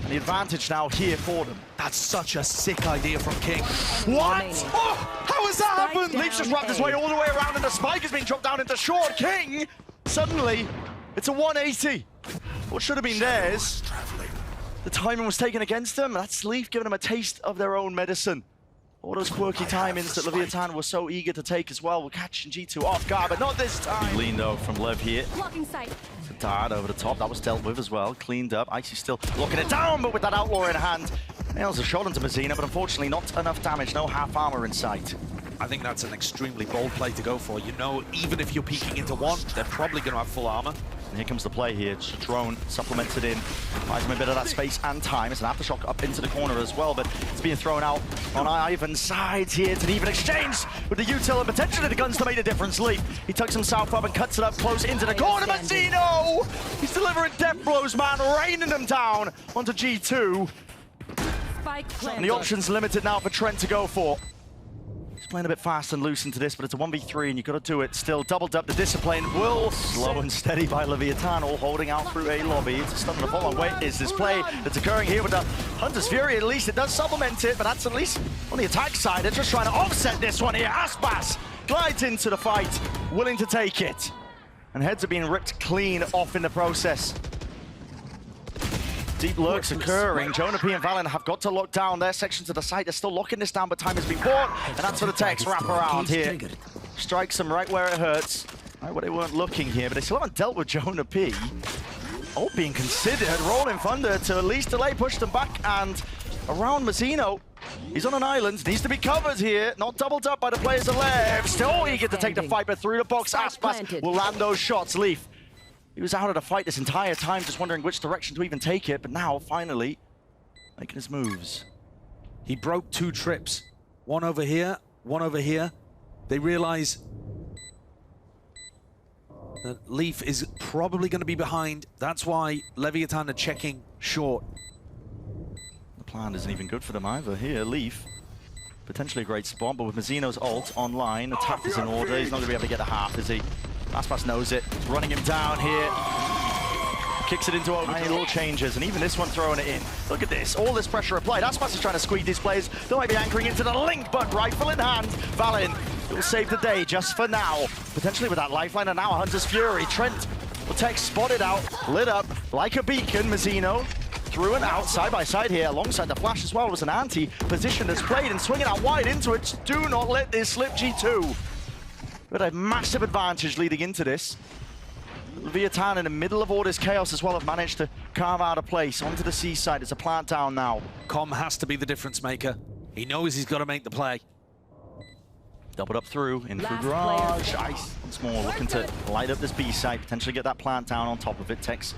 And the advantage now here for them. That's such a sick idea from kiNgg. What? Remaining. Oh, how has that Spike happened? down Leaf's just wrapped his A. way all the way around and the spike is being dropped down into short. kiNgg, suddenly, it's a 180. What should have been theirs. The timing was taken against them. That's Leaf giving them a taste of their own medicine. All those quirky timings that Leviatán was so eager to take as well. We're catching G2 off guard, but not this time. Lean though from Lev here. Blocking sight. It's a dart over the top. That was dealt with as well. Cleaned up. Icy still locking it down, but with that outlaw in hand. Nails a shot into Mazino, but unfortunately not enough damage. No half armor in sight. I think that's an extremely bold play to go for. You know, even if you're peeking into one, they're probably going to have full armor. And here comes the play here. Just a drone supplemented in. Buys him a bit of that space and time. It's an aftershock up into the corner as well, but it's being thrown out on Ivan's sides here. It's an even exchange with the util and potentially the guns to make the difference. Leaf, he tucks himself up and cuts it up close into the corner. Mazino! He's delivering death blows, man, raining them down onto G2. Spike planted. And the options limited now for Trent to go for. He's playing a bit fast and loose into this, but it's a 1v3 and you've got to do it. Still doubled up the discipline. Will slow and steady by Leviatán, all holding out through a lobby. It's a stun on the follow. Wait, is this play that's occurring here with the Hunter's Fury? At least it does supplement it, but that's at least on the attack side. They're just trying to offset this one here. Aspas glides into the fight, willing to take it. And heads are being ripped clean off in the process. Deep lurks occurring. JonahP and valyn have got to lock down their section to the side. They're still locking this down, but time has been bought. And that's for the Tex wrap around here. Strikes them right where it hurts. Right where they weren't looking here, but they still haven't dealt with JonahP. All being considered. Rolling Thunder to at least delay, push them back, and around Mazino. He's on an island, needs to be covered here. Not doubled up by the players on left. Still eager to take the fight, but through the box, Aspas will land those shots. Leaf. He was out of the fight this entire time, just wondering which direction to even take it, but now, finally, making his moves. He broke 2 trips. One over here, one over here. They realize that Leaf is probably going to be behind. That's why Leviatán are checking short. The plan isn't even good for them either. Here, Leaf, potentially a great spot, but with Mazino's ult online, attack is in order. He's not going to be able to get the half, is he? Aspas knows it. He's running him down here. Kicks it into over. Little changes, and even this one throwing it in. Look at this. All this pressure applied. Aspas is trying to squeeze these players. They might be anchoring into the link, but rifle in hand. valyn will save the day just for now. Potentially with that lifeline, and now a Hunter's Fury. Trent will take spotted out, lit up like a beacon. Mazino through and out, side by side here, alongside the flash as well. It was an anti-position that's played and swinging out wide into it. Do not let this slip, G2. But a massive advantage leading into this. Leviatán in the middle of all this chaos as well have managed to carve out a place onto the seaside. It's a plant down now. Com has to be the difference maker. He knows he's got to make the play. Doubled up through, in through garage. Ice once more looking to light up this B site, potentially get that plant down on top of it. Tex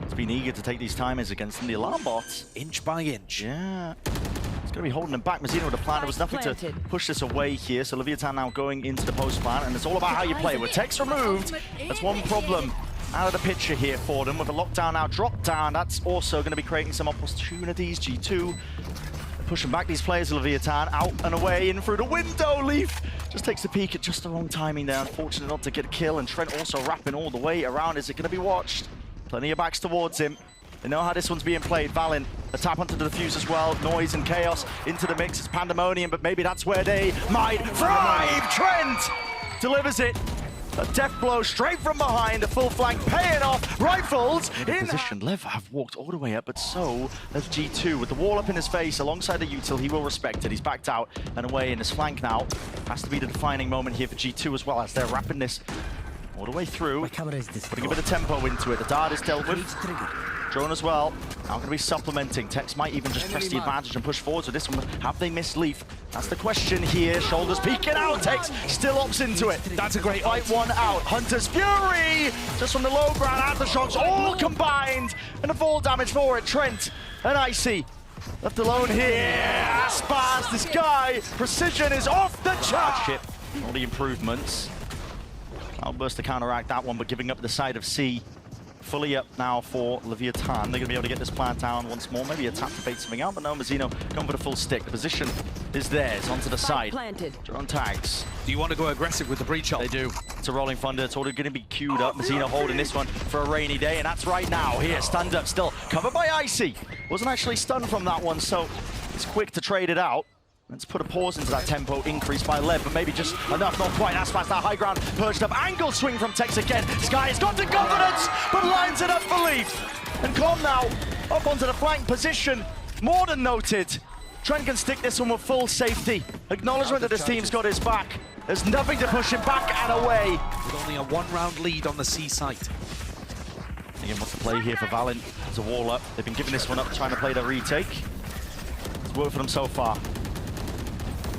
has been eager to take these timers against them. The alarm bots. Inch by inch. Yeah. It's going to be holding them back. Mazino with a plan. There was nothing to push this away here. So Leviatán now going into the post plant, and it's all about how you play. With Tex removed, that's one problem out of the picture here for them. With a lockdown now dropped down, that's also going to be creating some opportunities. G2 pushing back these players. Leviatán out and away in through the window. Leaf just takes a peek at just the wrong timing there. Unfortunate not to get a kill, and Trent also wrapping all the way around. Is it going to be watched? Plenty of backs towards him. They know how this one's being played. valyn, a tap onto the defuse as well. Noise and chaos into the mix. It's pandemonium, but maybe that's where they might thrive. Trent delivers it. A death blow straight from behind. A full flank paying off. Rifles in position. Lev have walked all the way up, but so has G2. With the wall up in his face alongside the util, he will respect it. He's backed out and away in his flank now. Has to be the defining moment here for G2 as well, as they're wrapping this all the way through. Putting a bit of tempo into it. The dart is dealt with. Drone as well. Now going to be supplementing. Tex might even just press the advantage and push forwards with this one. Have they missed Leaf? That's the question here. Shoulders peeking out. Tex still opts into it. That's a great fight. One out. Hunter's Fury! Just from the low ground, aftershocks all combined. And the fall damage for it. Trent and Icy left alone here. Aspas, this guy. Precision is off the chart. All the improvements. Cloudburst to counteract that one, but giving up the side of C. fully up now for Leviatán. They're going to be able to get this plant down once more. Maybe a tap to bait something out, but no, Mazino going for the full stick. The position is theirs, onto the side. Drone tags. Do you want to go aggressive with the breach ult? They do. It's a rolling thunder. It's already going to be queued up. Mazino holding this one for a rainy day, and that's right now. Here, stand up still. Covered by Icy. Wasn't actually stunned from that one, so it's quick to trade it out. Let's put a pause into that tempo increase by Lev, but maybe just enough, not quite. Aspas, that high ground, perched up. Angle swing from Tex again. Sky has got the confidence, but lines it up for Leaf. And Calm now up onto the flank position. More than noted. Trent can stick this one with full safety. Acknowledgement that his team's got his back. There's nothing to push him back and away. With only a one-round lead on the C site. Again, what's the play here for valyn? There's a wall up. They've been giving this one up, trying to play the retake. It's worked for them so far.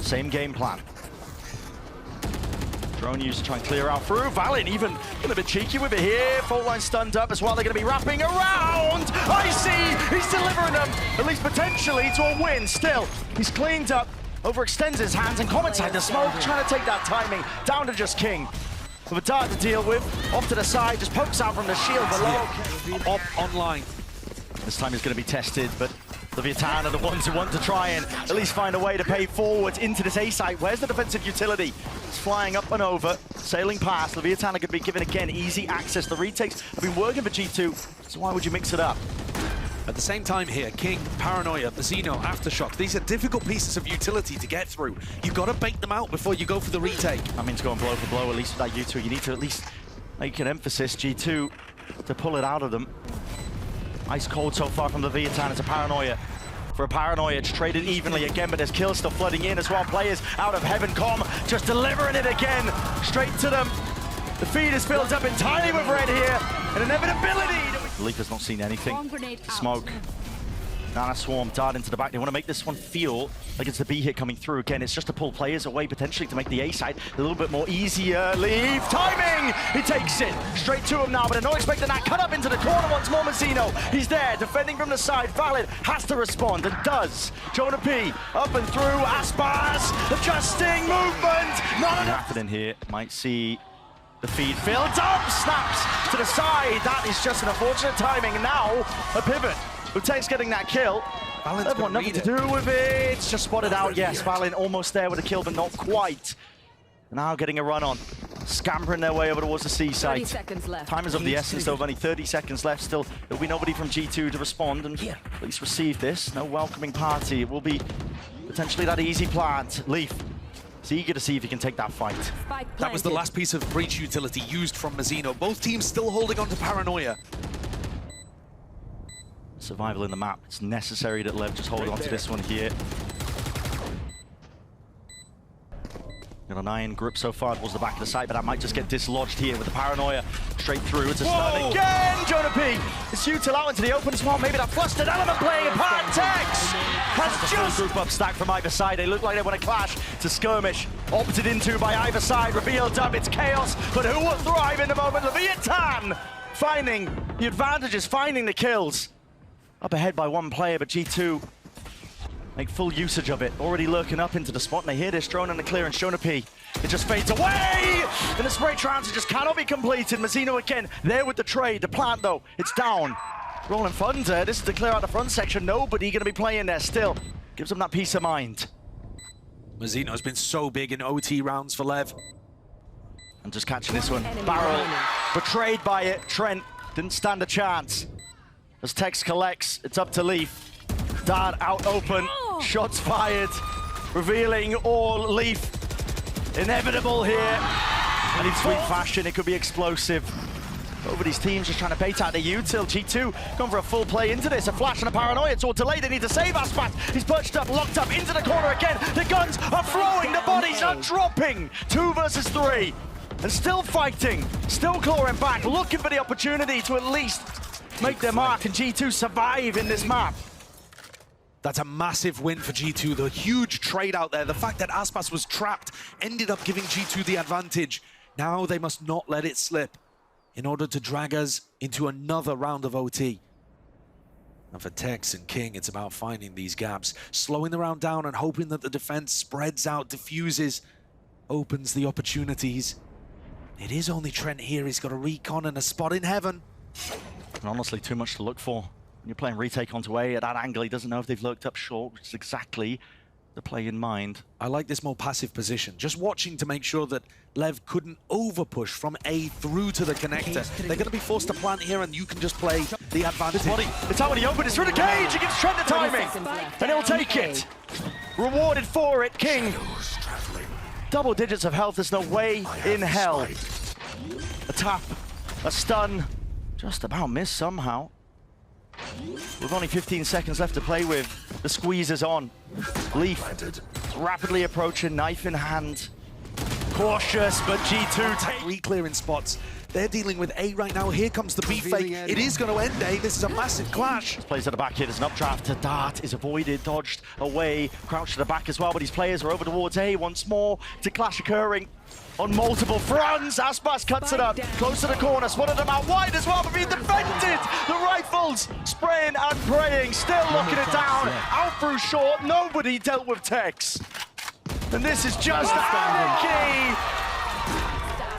Same game plan. Drone used to try and clear out through. valyn even a bit cheeky with it here. Fault line stunned up as well. They're going to be wrapping around. Icy! He's delivering them, at least potentially, to a win. Still, he's cleaned up, overextends his hands, and Comet side the smoke, trying to take that timing down to just kiNgg. With a dart to deal with, off to the side, just pokes out from the shield below. Up online. This time he's going to be tested, but Leviatán are the ones who want to try and at least find a way to pay forward into this A site. Where's the defensive utility? It's flying up and over, sailing past. Leviatán are going to be given, again, easy access. The retakes have been working for G2, so why would you mix it up? At the same time here, kiNgg, Paranoia, Mazino, Aftershock, these are difficult pieces of utility to get through. You've got to bait them out before you go for the retake. That means going blow for blow, at least with that U2. You need to at least make an emphasis, G2, to pull it out of them. Ice cold so far from Leviatán. It's a Paranoia. For a Paranoia, it's traded evenly again, but there's kills still flooding in as well. Players out of heaven. Com just delivering it again, straight to them. The feed is filled up entirely with red here. An inevitability. Leaf has not seen anything. Smoke. Nana Swarm dart into the back. They want to make this one feel like it's the B hit coming through. Again, it's just to pull players away, potentially to make the A side a little bit more easier. Leaf, timing! He takes it straight to him now, but they're not expecting that. Cut up into the corner once more, Mazino. He's there, defending from the side. valyn has to respond, and does. JonahP up and through. Aspas, adjusting, movement. Not enough. Happening here. Might see the feed filled up. Snaps to the side. That is just an unfortunate timing. Now, a pivot. With Tex getting that kill, they've got nothing to do with it. It's just spotted out. Yes, valyn almost there with a kill, but not quite. Now getting a run on. Scampering their way over towards the C site. 30 seconds left. Time is of the essence, though. Only 30 seconds left. Still, there'll be nobody from G2 to respond and at least receive this. No welcoming party. It will be potentially that easy plant. Leaf is eager to see if he can take that fight. That was the last piece of breach utility used from Mazino. Both teams still holding on to Paranoia. Survival in the map. It's necessary that Lev just hold on to this one here. Got an iron grip so far towards the back of the site, but that might just get dislodged here with the Paranoia straight through. It's a stun again. JonahP is util out into the open spot. Maybe that flustered element playing a part. Tex has just group up stack from either side. They look like they want to clash. It's a skirmish opted into by either side. Revealed up. It's chaos, but who will thrive in the moment? Leviatán finding the advantages, finding the kills. Up ahead by one player, but G2 make full usage of it. Already lurking up into the spot, and they hear this drone and the clearance. JonahP, it just fades away! And the spray transit just cannot be completed. Mazino again, there with the trade. The plant, though, it's down. Rolling thunder. This is to clear out the front section. Nobody going to be playing there still. Gives them that peace of mind. Mazino's been so big in OT rounds for Lev. And just catching this one. Barrel, betrayed by it. Trent didn't stand a chance. As Tex collects, it's up to Leaf. Dart out open, shots fired, revealing all Leaf. Inevitable here, and in sweet fashion, it could be explosive. Over these teams just trying to bait out the util. G2 going for a full play into this. A flash and a Paranoia. It's all delayed. They need to save Aspas. He's perched up, locked up into the corner again. The guns are flowing. The bodies are dropping. 2 versus 3. And still fighting. Still clawing back. Looking for the opportunity to at least make their mark. And G2 survive in this map. That's a massive win for G2. The huge trade out there. The fact that Aspas was trapped ended up giving G2 the advantage. Now they must not let it slip in order to drag us into another round of OT. And for Tex and kiNgg, it's about finding these gaps, slowing the round down and hoping that the defense spreads out, diffuses, opens the opportunities. It is only Trent here. He's got a recon and a spot in heaven. And honestly, too much to look for. When you're playing retake onto A at that angle, he doesn't know if they've lurked up short, which is exactly the play in mind. I like this more passive position. Just watching to make sure that Lev couldn't over-push from A through to the connector. They're going to be forced to plant here, and you can just play the advantage. It's out when he opened, it's through the cage, he gives Trent the timing, and he'll take it. Rewarded for it, kiNgg. Double digits of health, there's no way in hell. A tap, a stun, just about missed somehow. With only 15 seconds left to play with, the squeeze is on. Leaf rapidly approaching, knife in hand. Cautious, but G2 re-clearing spots. They're dealing with A right now. Here comes the B fake. It is going to end A. This is a massive clash. Plays at the back here. There's an updraft to Dart. Is avoided, dodged away. Crouched to the back as well, but his players are over towards A once more. It's a clash occurring on multiple fronts. Aspas cuts it up. Close to the corner. Spotted them out wide as well, but being defended. The rifles spraying and praying. Still locking it down. Out through short. Nobody dealt with Tex. And this is just anarchy.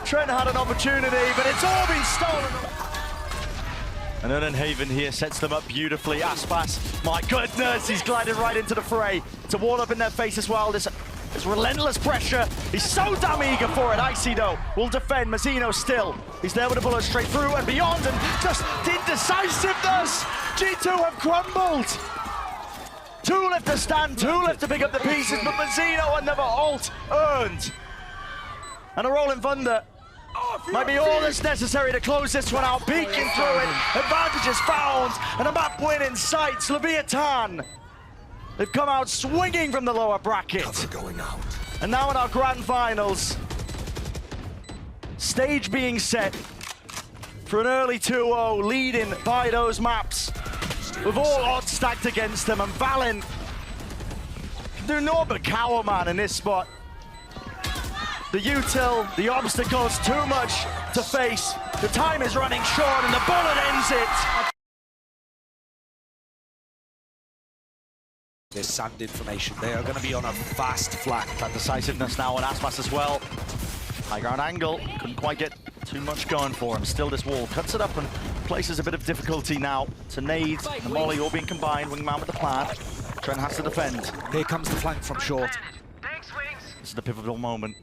Trent had an opportunity, but it's all been stolen. And Unenhaven here sets them up beautifully. Aspas, my goodness, he's glided right into the fray. It's a wall up in their face as well. This relentless pressure. He's so damn eager for it. Icy though will defend. Mazino still. He's there with a bullet straight through and beyond, and just indecisiveness. G2 have crumbled. Two left to stand, two left to pick up the pieces, but Mazino another ult earned. And a rolling thunder might be all that's necessary to close this one out. Peeking through it, advantage is found, and a map win in sight. Leviatán, they've come out swinging from the lower bracket. And now in our grand finals, stage being set for an early 2-0, leading by those maps, with all odds stacked against them, and valyn can do naught but cower, man, in this spot. The util, the obstacles, too much to face. The time is running short and the bullet ends it. There's sand information. They are going to be on a fast flank. That decisiveness now on Aspas as well. High ground angle, couldn't quite get too much going for him. Still this wall, cuts it up and places a bit of difficulty now to nade. The molly all being combined, wingman with the plant. Trent has to defend. Here comes the flank from short. This is the pivotal moment.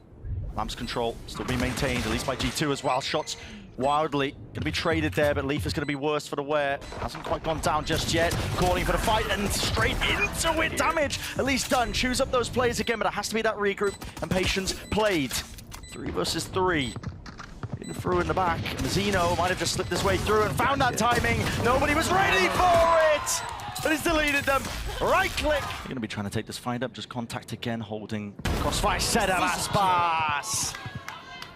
Lamp's control still being maintained, at least by G2 as well. Shots wildly going to be traded there, but Leaf is going to be worse for the wear. Hasn't quite gone down just yet. Calling for the fight and straight into it. Damage at least done. Chews up those players again, but it has to be that regroup and patience played. 3 versus 3. In through in the back. Mazino might have just slipped his way through and found that timing. Nobody was ready for it! But he's deleted them. Right click. You're going to be trying to take this fight up. Just contact again, holding crossfire set at Aspas.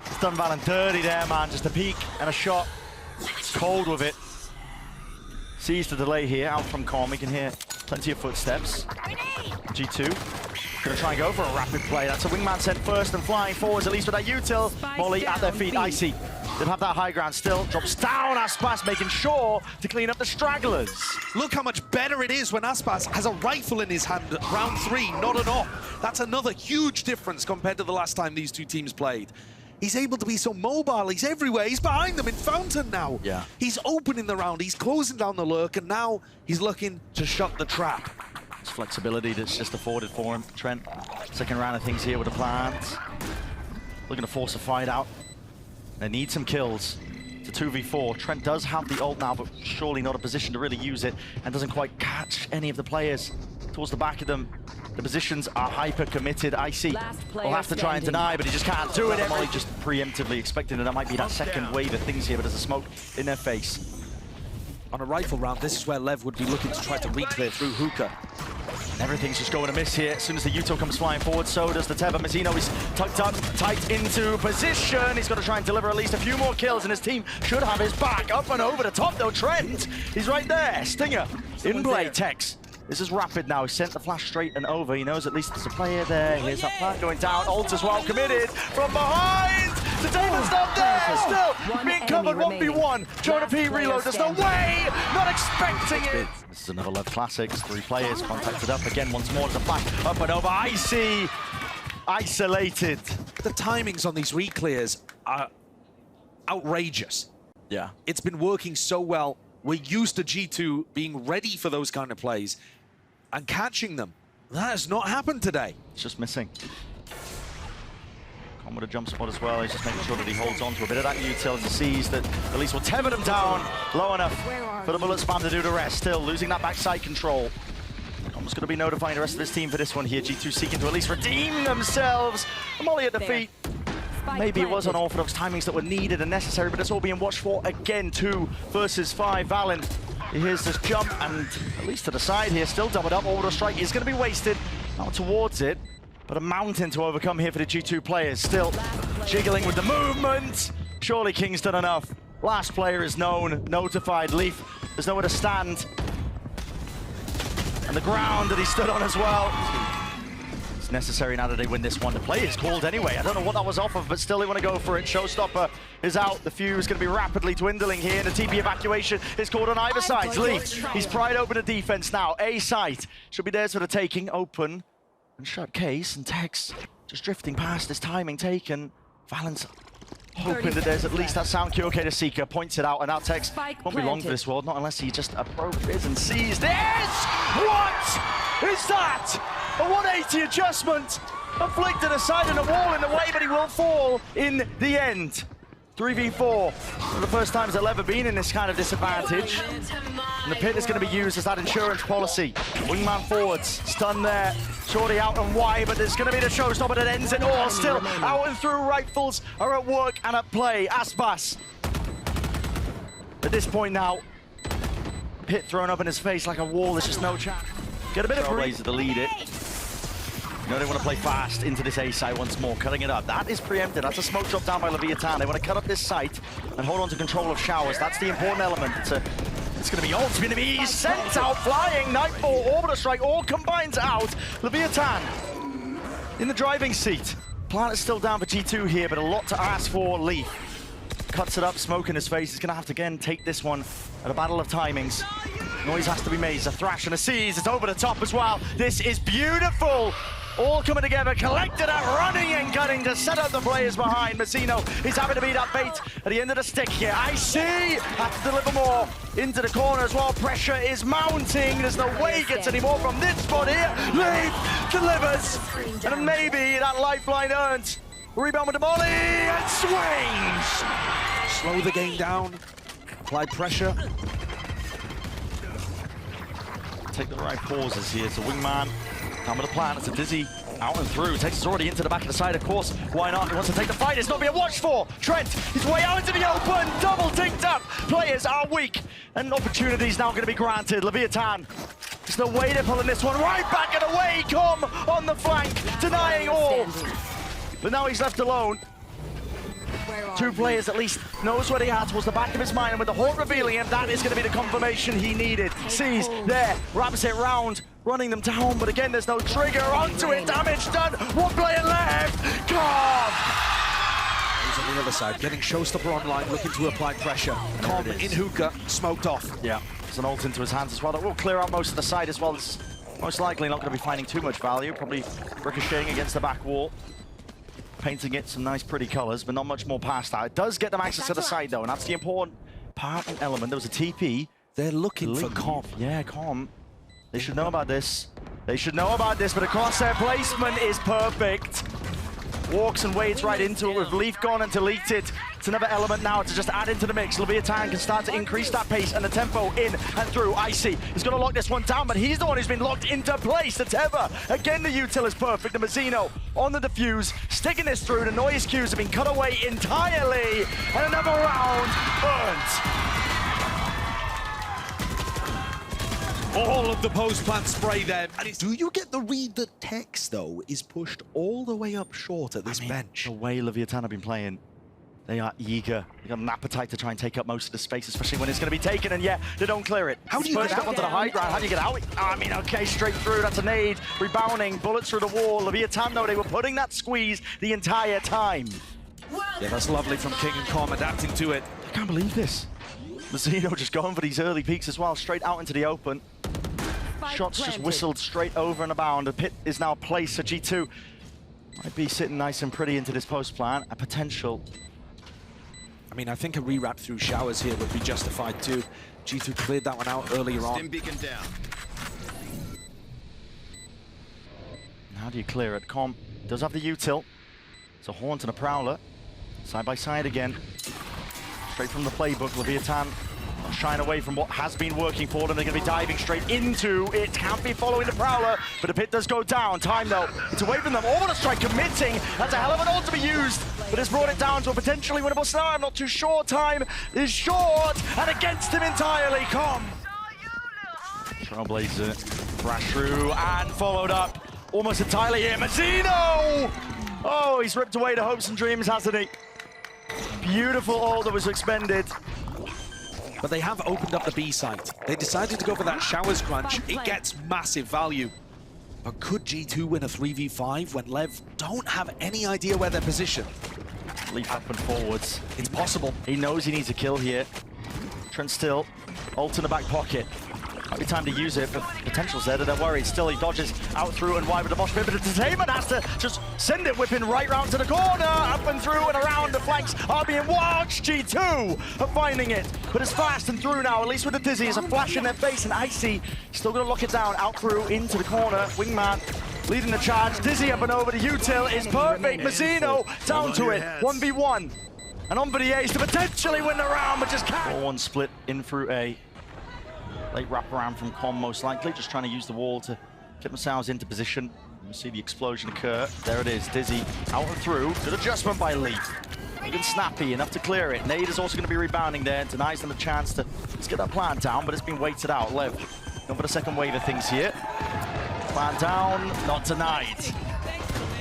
It's done valyn dirty there, man. Just a peek and a shot. It's cold with it. Sees the delay here, out from Com. We can hear plenty of footsteps. G2 gonna try and go for a rapid play. That's a wingman sent first and flying forwards, at least with that util. Molly at their feet, Icy. They'll have that high ground still. Drops down, Aspas making sure to clean up the stragglers. Look how much better it is when Aspas has a rifle in his hand. Round 3, not an off. That's another huge difference compared to the last time these two teams played. He's able to be so mobile, he's everywhere. He's behind them in Fountain now. Yeah. He's opening the round, he's closing down the lurk, and now he's looking to shut the trap. It's flexibility that's just afforded for him. Trent, second round of things here with the plant. Looking to force a fight out. They need some kills. It's a 2v4. Trent does have the ult now, but surely not a position to really use it, and doesn't quite catch any of the players towards the back of them. The positions are hyper committed. Icy will have to try and deny, but he just can't do it. Emily just preemptively expecting that might be that second wave of things here, but there's a smoke in their face. On a rifle round, this is where Lev would be looking to try to re-clear through Hookah. Everything's just going to miss here. As soon as the util comes flying forward, so does the Tether. Mazino is tucked up, tight into position. He's got to try and deliver at least a few more kills, and his team should have his back. Up and over the top, though, Trent. He's right there. Stinger in play. Tex. This is rapid now. He sent the flash straight and over. He knows at least there's a player there. Here's that plant going down. Ult as well committed from behind. The Damon's not there. Still being covered 1v1. JonahP reload. There's no way. Not expecting it. This is another Lev Classics. 3 players contacted up again once more. There's a flash up and over. Icy. Isolated. The timings on these re-clears are outrageous. Yeah. It's been working so well we're used to G2 being ready for those kind of plays and catching them. That has not happened today. It's just missing. Con with a jump spot as well. He's just making sure that he holds on to a bit of that util to seize that at least will tether them down low enough for the bullet spam to do the rest. Still losing that backside control. Almost going to be notifying the rest of his team for this one here. G2 seeking to at least redeem themselves. Molly at the feet. Maybe it was unorthodox timings that were needed and necessary, but it's all being watched for again. 2 versus 5. valyn, here's this jump, and at least to the side here, still doubled up. Orbital strike is going to be wasted. Not towards it, but a mountain to overcome here for the G2 players. Still jiggling with the movement. Surely kiNgg's done enough. Last player is known, notified. Leaf, there's nowhere to stand. And the ground that he stood on as well. It's necessary now that they win this one. The play is called anyway. I don't know what that was off of, but still they want to go for it. Showstopper is out. The fuse is going to be rapidly dwindling here. And the TP evacuation is called on either side. Leaf, he's pried open the defense now. A site should be theirs for the taking. Open and shut case. And Tex just drifting past his timing taken. valyn's hoping that there's at least that sound cue. Okay, the Seeker points it out, and now Tex won't be long for this world, not unless he just approaches and sees this. What is that? A 180 adjustment, afflicted aside in the wall in the way, but he will fall in the end. 3v4, for the first time they'll ever been in this kind of disadvantage. And the pit is going to be used as that insurance policy. Wingman forwards, stun there. Shorty out and wide, but there's going to be the showstopper that ends it all. Still out and through, rifles are at work and at play. Aspas. At this point now, pit thrown up in his face like a wall. There's just no chance. Get a bit of breeze to lead it. You know they want to play fast into this A site once more, cutting it up. That is preempted. That's a smoke drop down by Leviatán. They want to cut up this site and hold on to control of showers. That's the important element. It's going to be ultimate enemy sent out, flying. Nightfall, orbital strike, all combines out. Leviatán in the driving seat. Plant is still down for G2 here, but a lot to ask for. Leaf cuts it up, smoke in his face. He's going to have to again take this one at a battle of timings. Noise has to be made. It's a thrash and a seize. It's over the top as well. This is beautiful. All coming together, collected out, running and cutting to set up the players behind. Mazino is having to be that bait at the end of the stick here. I see, has to deliver more into the corner as well. Pressure is mounting. There's no way he gets any more from this spot here. Leaf delivers, and maybe that lifeline earned. Rebound with the volley and swings. Slow the game down, apply pressure. Take the right pauses here. It's a wingman. Down with the plan, it's a dizzy out and through. Takes us already into the back of the side, of course. Why not? He wants to take the fight. It's not being watched for. Trent, his way out into the open. Double tinked up. Players are weak. And opportunities now going to be granted. Leviatán, there's no way they're pulling this one right back and away. Come on the flank, denying all. But now he's left alone. 2 players at least knows what he had towards the back of his mind, and with the Hawk revealing him, that is going to be the confirmation he needed. Sees there, wraps it round, running them down, but again, there's no trigger onto it. Damage done. 1 player left. God. He's on the other side, getting Showstopper online, looking to apply pressure. Com in hookah, smoked off. Yeah, there's an ult into his hands as well. That will clear out most of the side as well. It's most likely not going to be finding too much value. Probably ricocheting against the back wall. Painting it some nice pretty colors, but not much more past that. It does get them access to the side though, and that's the important part and element. There was a TP. They're looking for Com. Yeah, Com. They should know about this. They should know about this, but the crosshair placement is perfect. Walks and wades right into it with Leaf gone and deleted. It's another element now to just add into the mix. Leviatán can start to increase that pace and the tempo in and through. Icy is going to lock this one down, but he's the one who's been locked into place. The tether, again the util is perfect. The Mazino on the defuse, sticking this through. The noise cues have been cut away entirely, and another round earned. All of the post-plant spray there. And do you get the read that Tex, though, is pushed all the way up short at this bench? The way Leviatán have been playing, they are eager. They've got an appetite to try and take up most of the space, especially when it's going to be taken, and they don't clear it. How do you get up onto the high ground? How do you get out? I mean, okay, straight through. That's a nade. Rebounding, bullets through the wall. Leviatán, though, they were putting that squeeze the entire time. Yeah, that's lovely from kiNgg and Com adapting to it. I can't believe this. Mazino just going for these early peaks as well, straight out into the open. Shots just whistled straight over and about. The pit is now placed, so G2 might be sitting nice and pretty into this post plan. A potential. I mean, I think a rewrap through showers here would be justified too. G2 cleared that one out earlier on. Beacon down. How do you clear it? Com does have the util. It's a Haunt and a Prowler. Side by side again. Straight from the playbook, Leviatán shying away from what has been working for them. They're going to be diving straight into it. Can't be following the Prowler, but the pit does go down. Time though, it's away from them. Over the strike, committing. That's a hell of an ult to be used, but it's brought it down to a potentially winnable scenario. I'm not too sure. Time is short, and against him entirely. Com. Trailblazer, crash through and followed up almost entirely here. Mazino! Oh, he's ripped away the hopes and dreams, hasn't he? Beautiful ult that was expended. But they have opened up the B site. They decided to go for that Showers crunch. It gets massive value. But could G2 win a 3v5 when Lev don't have any idea where they're positioned? Leaf up and forwards. It's possible. He knows he needs a kill here. Trent still, ult in the back pocket. Might be time to use it, but potential's there, they're worried. Still, he dodges out through and wide with the mosh pit, but Entertainment has to just send it, whipping right round to the corner, up and through and around. The flanks are being watched. G2 are finding it, but it's fast and through now, at least with the Dizzy. It's a flash in their face, and Icy still going to lock it down, out through into the corner. Wingman leading the charge. Dizzy up and over the util is perfect. Mazino down to it, 1v1. And on for the ace to potentially win the round, but just can't. 4-1 split in through A. Late wraparound from Com, most likely, just trying to use the wall to get themselves into position. You see the explosion occur. There it is, Dizzy out and through. Good adjustment by Leaf. Even snappy enough to clear it. Nade is also going to be rebounding there and denies them a chance to just get that plant down, but it's been waited out. Lev, going for the second wave of things here. Plant down, not denied.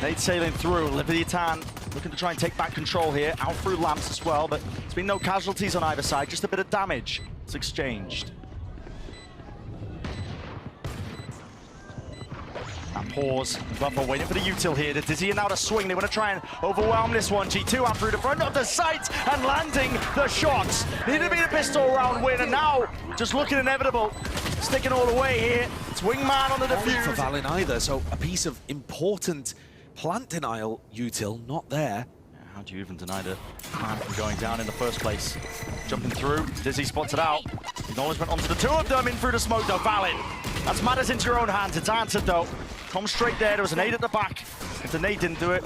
Nade sailing through. Leviatán looking to try and take back control here. Out through lamps as well, but there's been no casualties on either side, just a bit of damage. It's exchanged. And pause. Buffer waiting for the util here. The Dizzy and now to swing. They want to try and overwhelm this one. G2 out through the front of the site and landing the shots. Need to be the pistol round win, and now just looking inevitable. Sticking all the way here. It's Wingman on the defuse. For valyn either, so a piece of important plant denial util not there. How do you even deny the plant from going down in the first place? Jumping through. Dizzy spots it out. Acknowledgement onto the two of them in through the smoke though. valyn. That's matters into your own hands. It's answered though. Com straight there. There was an nade at the back. If the nade didn't do it,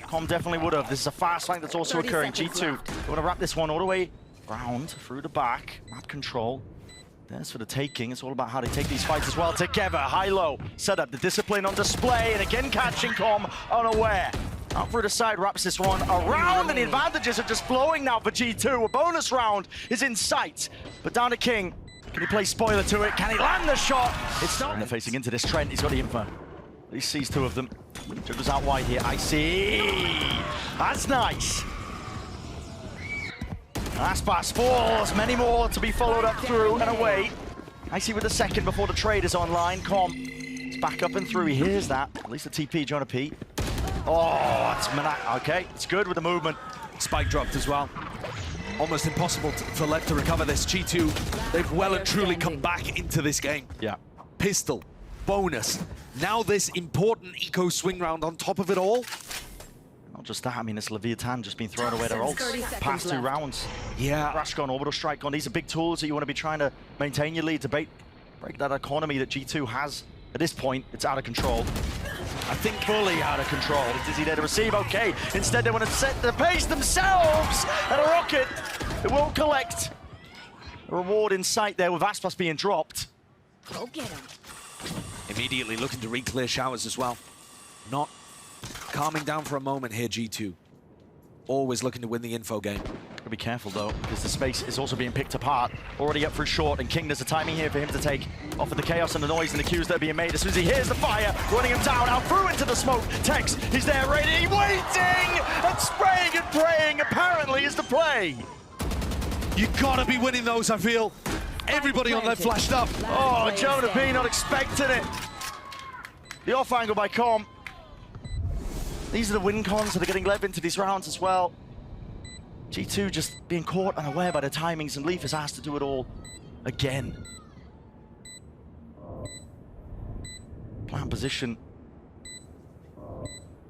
Com definitely would have. This is a fast flank that's also occurring. G2 want to wrap this one all the way round through the back. Map control. There's for the taking. It's all about how they take these fights as well together. High-low setup. The discipline on display, and again catching Com unaware. Out through the side, wraps this one around, and the advantages are just flowing now for G2. A bonus round is in sight, but down to King. Can he play spoiler to it? Can he land the shot? It's not. And they're facing into this Trent. He's got the info. He sees two of them. Juggles out wide here. Icy. That's nice. Aspas falls. Many more to be followed up through and away. Icy with the second before the trade is online. Com. It's back up and through. He hears that. At least the TP, JonahP. Oh, it's okay. It's good with the movement. Spike dropped as well. Almost impossible for Lev to recover this. G2, they've well and truly come back into this game. Yeah. Pistol, bonus. Now this important eco swing round on top of it all. Not just that, I mean, it's Leviatán just been throwing away their ults. Past 2 rounds. Yeah. Crash gone, orbital strike gone. These are big tools that you want to be trying to maintain your lead, to break that economy that G2 has. At this point, it's out of control. I think fully out of control. Dizzy there to receive, okay. Instead, they want to set the pace themselves. And a rocket, it won't collect. A reward in sight there with Aspas being dropped. Go get him. Immediately looking to re-clear Showers as well. Not calming down for a moment here, G2. Always looking to win the info game. Gotta be careful though, because the space is also being picked apart. Already up through short, and King, there's a timing here for him to take off of the chaos and the noise and the cues that are being made. As soon as he hears the fire, running him down, out through into the smoke. Tex, he's there ready, waiting, and spraying and praying, apparently, is the play. You gotta be winning those, I feel. Everybody on Lev flashed up. Oh, JonahP not expecting it. The off angle by Com. These are the win cons that are getting Lev into these rounds as well. G2 just being caught unaware by the timings, and Leaf has asked to do it all again. Plant position.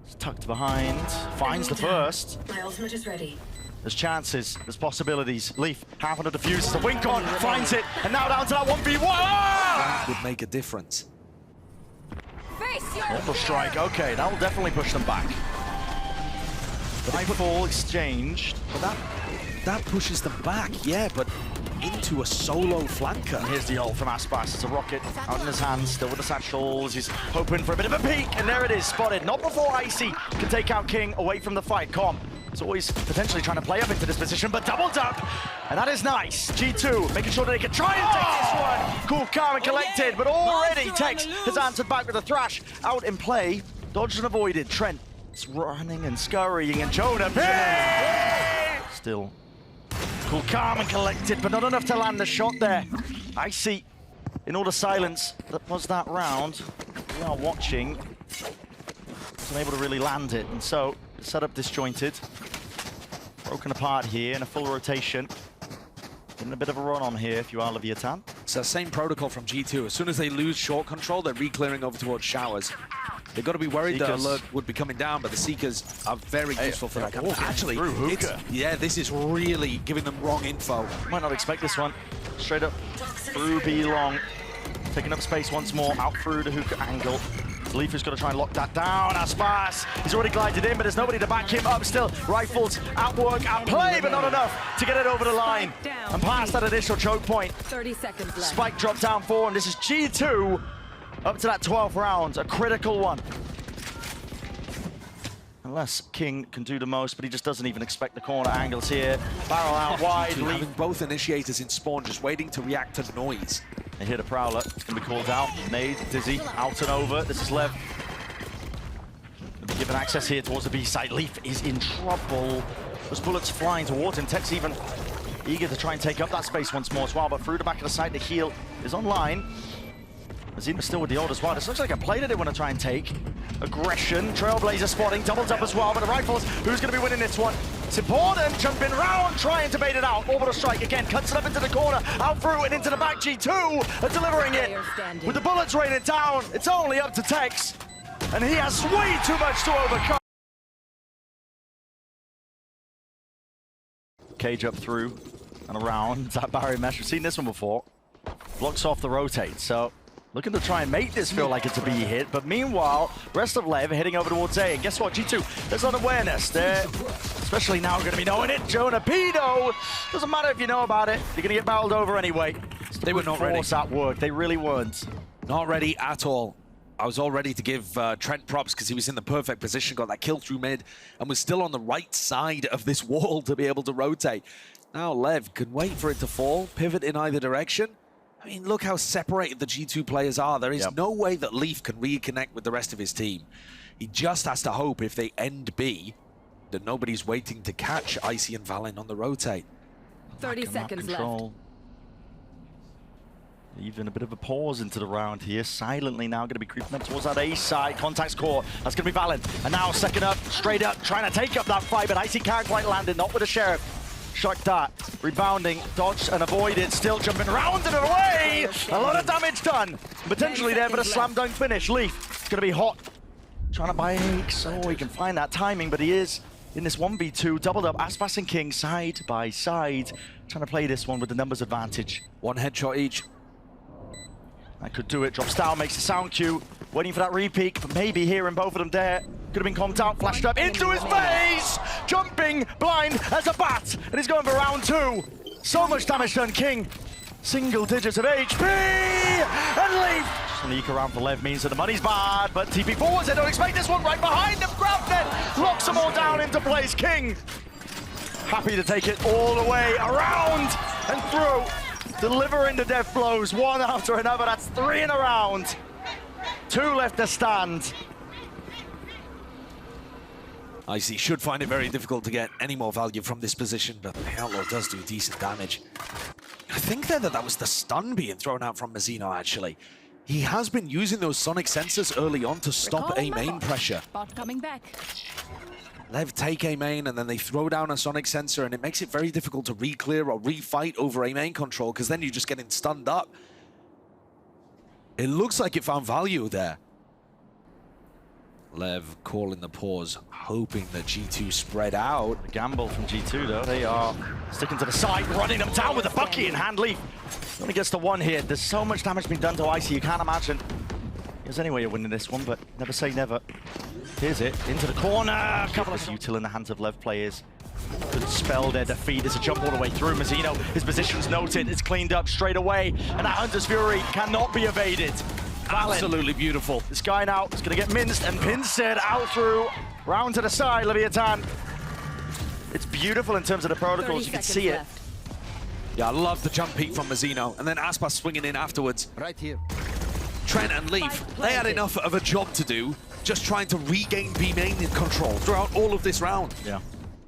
It's tucked behind. Finds the first. My ultimate is ready. There's chances, there's possibilities. Leaf, half on the diffuse, the wink on, finds it, and now down to that 1v1! That would make a difference. Auto strike, okay, that will definitely push them back. Rifle exchanged. But that pushes them back, yeah, but into a solo flanker. And here's the ult from Aspas. It's a rocket out in his hands, still with the satchels. He's hoping for a bit of a peek, and there it is, spotted. Not before Icy can take out kiNgg away from the fight. Com is always potentially trying to play up into this position, but doubled up, and that is nice. G2 making sure that they can try and take this one. Cool, calm, and collected, but already Tex has answered back with a thrash out in play. Dodged and avoided. Trent is running and scurrying, and JonahP still cool, calm, and collected, but not enough to land the shot there. Icy, in all the silence that was that round, we are watching. Wasn't able to really land it, and so setup disjointed, broken apart here in a full rotation. Getting a bit of a run on here if you are Leviatán. It's the same protocol from G2. As soon as they lose short control, they're re-clearing over towards showers. They've got to be worried that alert would be coming down, but the Seekers are very useful for that. Oh, actually, yeah, this is really giving them wrong info. Might not expect this one. Straight up through B long. Taking up space once more, out through the hookah angle. Leaf has got to try and lock that down. Aspas, he's already glided in, but there's nobody to back him up still. Rifles at work, at play, but not enough to get it over the line. And past that initial choke point. 30 seconds left. Spike dropped down 4, and this is G2 up to that 12th round, a critical one. Unless kiNgg can do the most, but he just doesn't even expect the corner angles here. Barrel out wide. Having both initiators in spawn, just waiting to react to noise. They hit a Prowler, it's going to be called out. Nade, Dizzy, out and over. This is Lev. Given access here towards the B side. Leaf is in trouble. Those bullets flying towards him. Tech's even eager to try and take up that space once more as well, but through the back of the side, the heal is online. Mazino still with the ult as well. This looks like a play that they want to try and take. Aggression, Trailblazer spotting, doubled up as well, but the Rifles, who's going to be winning this one? It's important, jumping round, trying to bait it out. Orbital strike again, cuts it up into the corner, out through and into the back. G2 are delivering it. With the bullets raining down, it's only up to Tex, and he has way too much to overcome. Cage up through and around that barrier mesh. We've seen this one before. Blocks off the rotate, so looking to try and make this feel like it's a B hit, but meanwhile, rest of Lev heading over towards A, and guess what, G2, there's an awareness there, especially now we're going to be knowing it. JonahP, doesn't matter if you know about it, you're going to get barreled over anyway. They were not ready. Force at work, they really weren't. Not ready at all. I was all ready to give Trent props because he was in the perfect position, got that kill through mid, and was still on the right side of this wall to be able to rotate. Now Lev can wait for it to fall, pivot in either direction. I mean, look how separated the G2 players are. There is no way that Leaf can reconnect with the rest of his team. He just has to hope if they end B that nobody's waiting to catch Icy and valyn on the rotate. 30 seconds left. Even a bit of a pause into the round here. Silently now going to be creeping up towards that A side. Contacts core. That's going to be valyn. And now second up, straight up, trying to take up that fight, but Icy can't quite land it. Not with the Sheriff. Shot that, rebounding, dodged and avoided, still jumping around and away! A lot of damage done! Potentially there, but a slam dunk finish. Leaf, gonna be hot. Trying to bike, so he can find that timing, but he is in this 1v2, doubled up, Aspas and kiNgg side by side. Trying to play this one with the numbers advantage. One headshot each. That could do it, drops down, makes the sound cue. Waiting for that repeat, but maybe hearing both of them there. Could have been comped out, flashed up into his face! Jumping blind as a bat, and he's going for round 2. So much damage done, kiNgg. Single digits of HP, and Leaf. Just an eke around for Lev means that the money's bad, but TP forwards, they don't expect this one, right behind them, grabbed it, locks them all down into place. kiNgg, happy to take it all the way around and through. Delivering the death blows, one after another. That's 3 in a round. 2 left to stand. Icy should find it very difficult to get any more value from this position, but the Outlaw does do decent damage. I think there that was the stun being thrown out from Mazino, actually. He has been using those sonic sensors early on to stop A main pressure. Bot coming back. Lev take A main and then they throw down a sonic sensor, and it makes it very difficult to re-clear or re-fight over A main control because then you're just getting stunned up. It looks like it found value there. Lev calling the pause, hoping that G2 spread out. The gamble from G2 though, they are sticking to the side, running them down with a bucky in hand. Leaf only gets to one here. There's so much damage being done to Icy, you can't imagine there's any way you're winning this one, but never say never. Here's it, into the corner. A couple of util in the hands of Lev players. Could spell their defeat. There's a jump all the way through. Mazino, his position's noted, it's cleaned up straight away, and that Hunter's Fury cannot be evaded. Valyn. Absolutely beautiful. This guy now is going to get minced and pinced out through, round to the side, Leviatán. It's beautiful in terms of the protocols, you can see it. Yeah, I love the jump peek from Mazino, and then aspas swinging in afterwards. Right here. Trent and Leaf, they had enough of a job to do, just trying to regain B main control throughout all of this round. Yeah.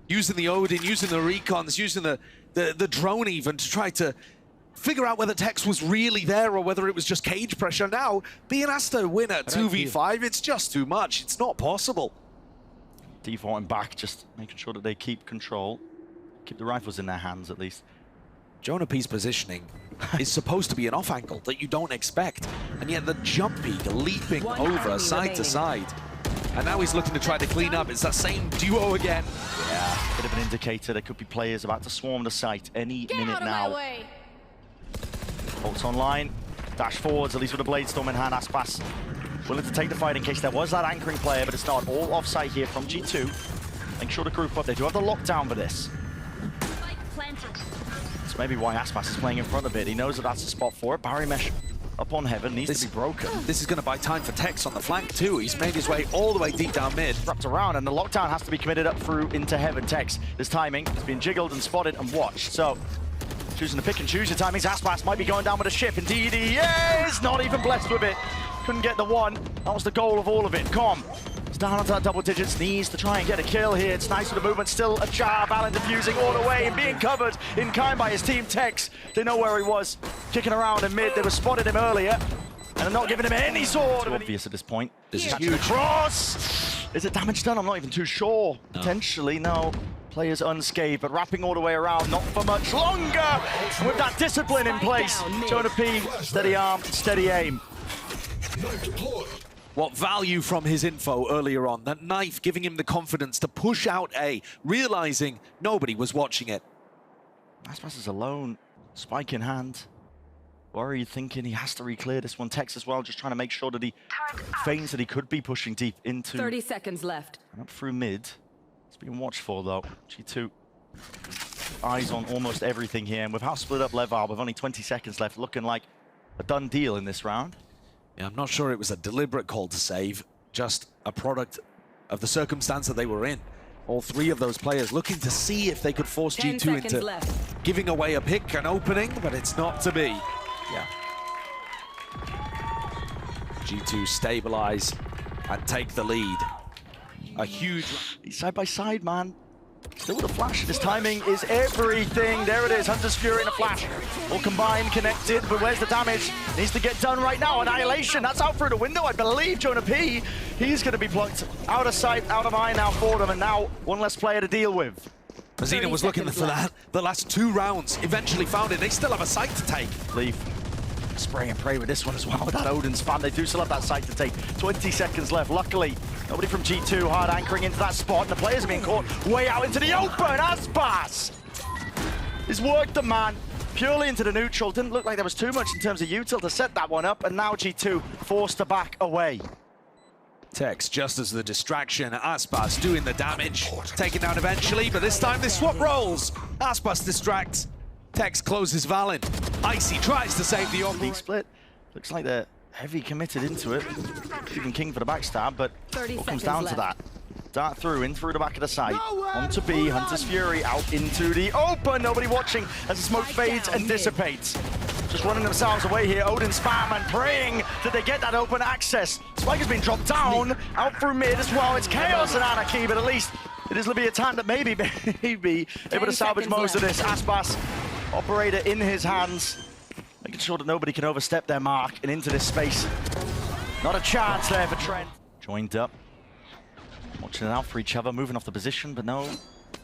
Using the Odin, using the recons, using the drone even to try to figure out whether Tex was really there or whether it was just cage pressure. Now, being asked to win at 2v5, it's just too much. It's not possible. Defaulting back, just making sure that they keep control. Keep the rifles in their hands, at least. JonahP's positioning is supposed to be an off angle that you don't expect. And yet the jump peak leaping over side to side. And now he's looking to try to clean up. It's that same duo again. Yeah, bit of an indicator. There could be players about to swarm the site any minute now. Bolts online, dash forwards, at least with a blade storm in hand. Aspas willing to take the fight in case there was that anchoring player, but it's not all offside here from G2. Make sure to group up. They do have the lockdown for this. That's maybe why Aspas is playing in front of it. He knows that that's the spot for it. Barrier mesh up on heaven needs to be broken. This is going to buy time for Tex on the flank too. He's made his way all the way deep down mid. Wrapped around, and the lockdown has to be committed up through into heaven. Tex, his timing has been jiggled and spotted and watched. So, choosing to pick and choose your timings. Aspas might be going down with a ship. Indeed, he is not even blessed with it. Couldn't get the one. That was the goal of all of it. Com. It's down onto that double digits. Needs to try and get a kill here. It's nice with the movement. Still a jar. Valyn diffusing all the way and being covered in kind by his team. Tex, they know where he was. Kicking around in mid. They were spotted him earlier. And they're not giving him any sort of obvious at this point. This is huge. Cross! Is it damage done? I'm not even too sure. No. Potentially, no. Players unscathed, but wrapping all the way around, not for much longer. And with that discipline in place, JonahP, steady arm, steady aim. What value from his info earlier on. That knife giving him the confidence to push out A, realizing nobody was watching it. Aspas is alone, spike in hand. Worried, thinking he has to re-clear this one. Tex as well, just trying to make sure that he feigns that he could be pushing deep into... 30 seconds left. And up through mid. It's being watched for, though. G2 eyes on almost everything here. And with how split up Levar, with only 20 seconds left, looking like a done deal in this round. Yeah, I'm not sure it was a deliberate call to save, just a product of the circumstance that they were in. All three of those players looking to see if they could force G2 into giving away a pick, an opening, but it's not to be. Yeah. G2 stabilize and take the lead. A huge... He's side by side, man. Still with a flash. His timing is everything. There it is. Hunter's Fury and a flash. All combined, connected, but where's the damage? Needs to get done right now. Annihilation. That's out through the window, I believe. JonahP, he's going to be plucked out of sight, out of eye now for them, and now one less player to deal with. Mazino was looking for that the last 2 rounds. Eventually found it. They still have a site to take. Leaf. Spray and pray with this one as well. With that Odin spam, they do still have that site to take. 20 seconds left. Luckily, nobody from G2 hard anchoring into that spot. And the players are being caught way out into the open. Aspas! He's worked the man purely into the neutral. Didn't look like there was too much in terms of util to set that one up. And now G2 forced to back away. Tex just as the distraction. Aspas doing the damage. Taken down eventually, but this time they swap roles. Aspas distracts. Tex closes Valyn. Icy tries to save the opening. Split. Looks like they're heavy committed into it. Even kiNgg for the backstab, but all comes down to that. Dart through, in through the back of the site. Onto B, Hunter's Fury out into the open. Nobody watching as the smoke fades and dissipates. Just running themselves away here. Odin spam and praying that they get that open access. Spike has been dropped down, out through mid as well. It's chaos and anarchy, but at least it is Leviatán that maybe able to salvage most of this. Aspas, operator in his hands, making sure that nobody can overstep their mark and into this space. Not a chance there for Trent. Joined up, watching it out for each other, moving off the position, but no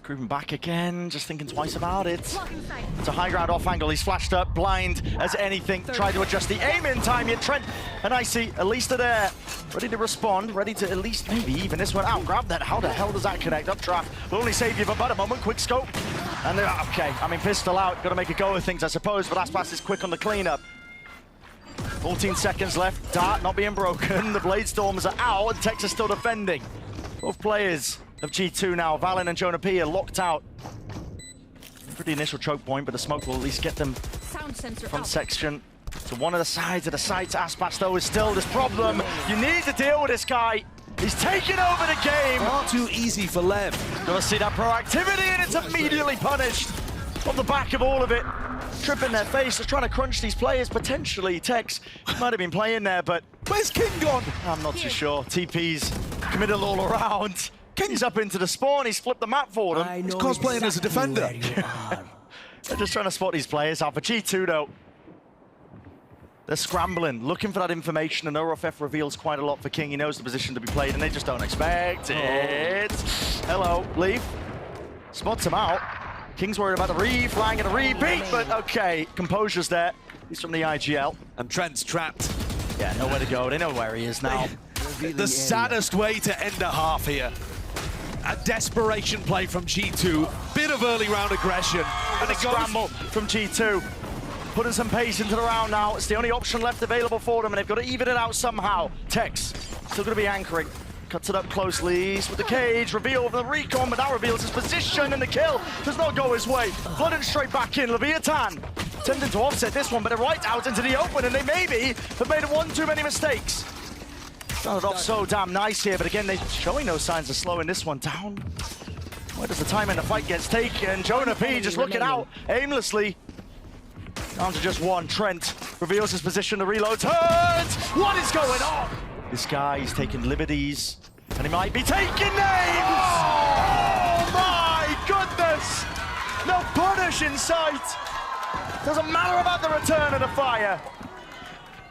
Grooving back again, just thinking twice about it. It's a high ground off angle. He's flashed up, blind as anything. Tried to adjust the aim in time. Yet Trent and Icy, at least are there. Ready to respond, ready to at least maybe even this one out. Grab that. How the hell does that connect? Updraft will only save you for but a moment. Quick scope. And okay, I mean, pistol out. Got to make a go of things, I suppose. But Aspas is quick on the cleanup. 14 seconds left. Dart not being broken. The Blade Storms are out, and Tex is still defending. Both players of G2 now. valyn and JonahP are locked out. Pretty initial choke point, but the smoke will at least get them front section to one of the sides of the sites. Aspas, though, is still this problem. You need to deal with this guy. He's taking over the game. Not too easy for Lev. Gonna see that proactivity, and it's immediately punished. On the back of all of it, tripping their face, just trying to crunch these players. Potentially, Tex might have been playing there, but Where's kiNgg gone? I'm not too sure. TP's committed all around. kiNgg's up into the spawn. He's flipped the map for them. He's cosplaying as a defender. They're just trying to spot these players out. For G2, though, they're scrambling, looking for that information, and ORFF reveals quite a lot for kiNgg. He knows the position to be played, and they just don't expect it. Hello, Leaf. Spots him out. kiNgg's worried about the flying and a repeat, but okay, composure's there. He's from the IGL. And Trent's trapped. Yeah, nowhere to go. They know where he is now. The saddest way to end a half here. A desperation play from G2. Bit of early round aggression. And a scramble from G2. Putting some pace into the round now. It's the only option left available for them, and they've got to even it out somehow. Tex still going to be anchoring. Cuts it up closely with the cage. Reveal of the recon, but that reveals his position, and the kill does not go his way. Flooding straight back in. Leviatán attempting to offset this one, but they're right out into the open, and they maybe have made one too many mistakes. Started off so damn nice here, but again, they're showing no signs of slowing this one down. Where does the time in the fight gets taken? JonahP just looking out aimlessly. Down to just one. Trent reveals his position. The reload turns. What is going on? This guy is taking liberties, and he might be taking names. Oh my goodness! No punish in sight. Doesn't matter about the return of the fire.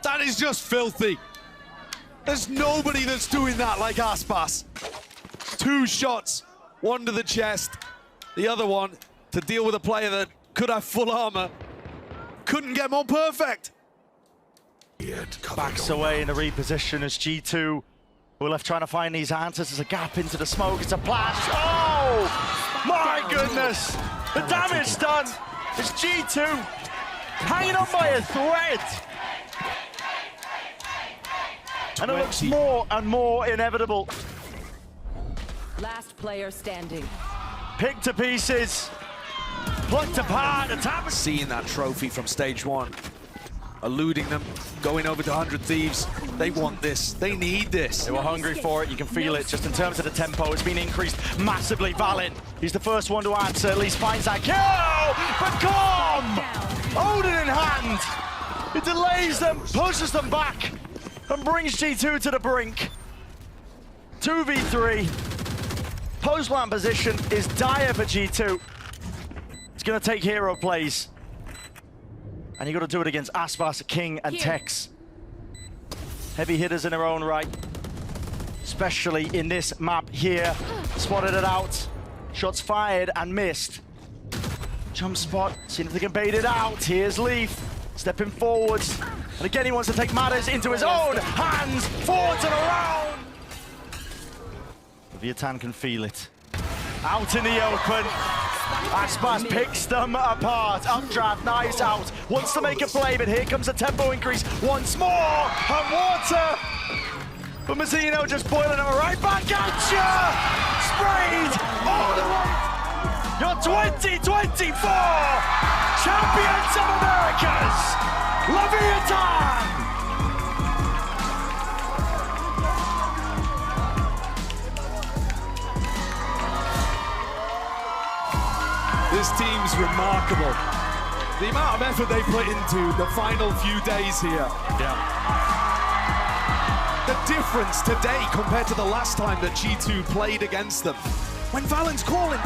That is just filthy. There's nobody that's doing that like Aspas. 2 shots, one to the chest, the other one to deal with a player that could have full armor. Couldn't get more perfect. Backs away in the reposition as G2 we're left trying to find these answers. There's a gap into the smoke. It's a blast. Oh my goodness! The damage done. It's G2 hanging on by a thread. And it looks more and more inevitable. Last player standing. Picked to pieces. Plucked apart. The tap. Seeing that trophy from stage 1. Eluding them, going over to 100 Thieves. They want this. They need this. They were hungry for it. You can feel it just in terms of the tempo. It's been increased massively. valyn, he's the first one to answer. At least finds that kill. But come! Odin in hand. It delays them, pushes them back, and brings G2 to the brink. 2v3. Post-land position is dire for G2. It's going to take hero plays. And you got to do it against Aspas, kiNgg, and Tex. Heavy hitters in their own right. Especially in this map here. Spotted it out. Shots fired and missed. Jump spot, seeing if they can bait it out. Here's Leaf, stepping forwards. And again, he wants to take matters into his own hands. Forwards and around. Leviatán can feel it. Out in the open. Aspas picks them apart. Updraft, nice out. Wants to make a play, but here comes a tempo increase once more. And water. But Mazino just boiling them right back at you. Sprayed all the way. Your 2024 Champions of Americas, Leviatán. This team's remarkable. The amount of effort they put into the final few days here. Yeah. The difference today compared to the last time that G2 played against them. When valyn's calling.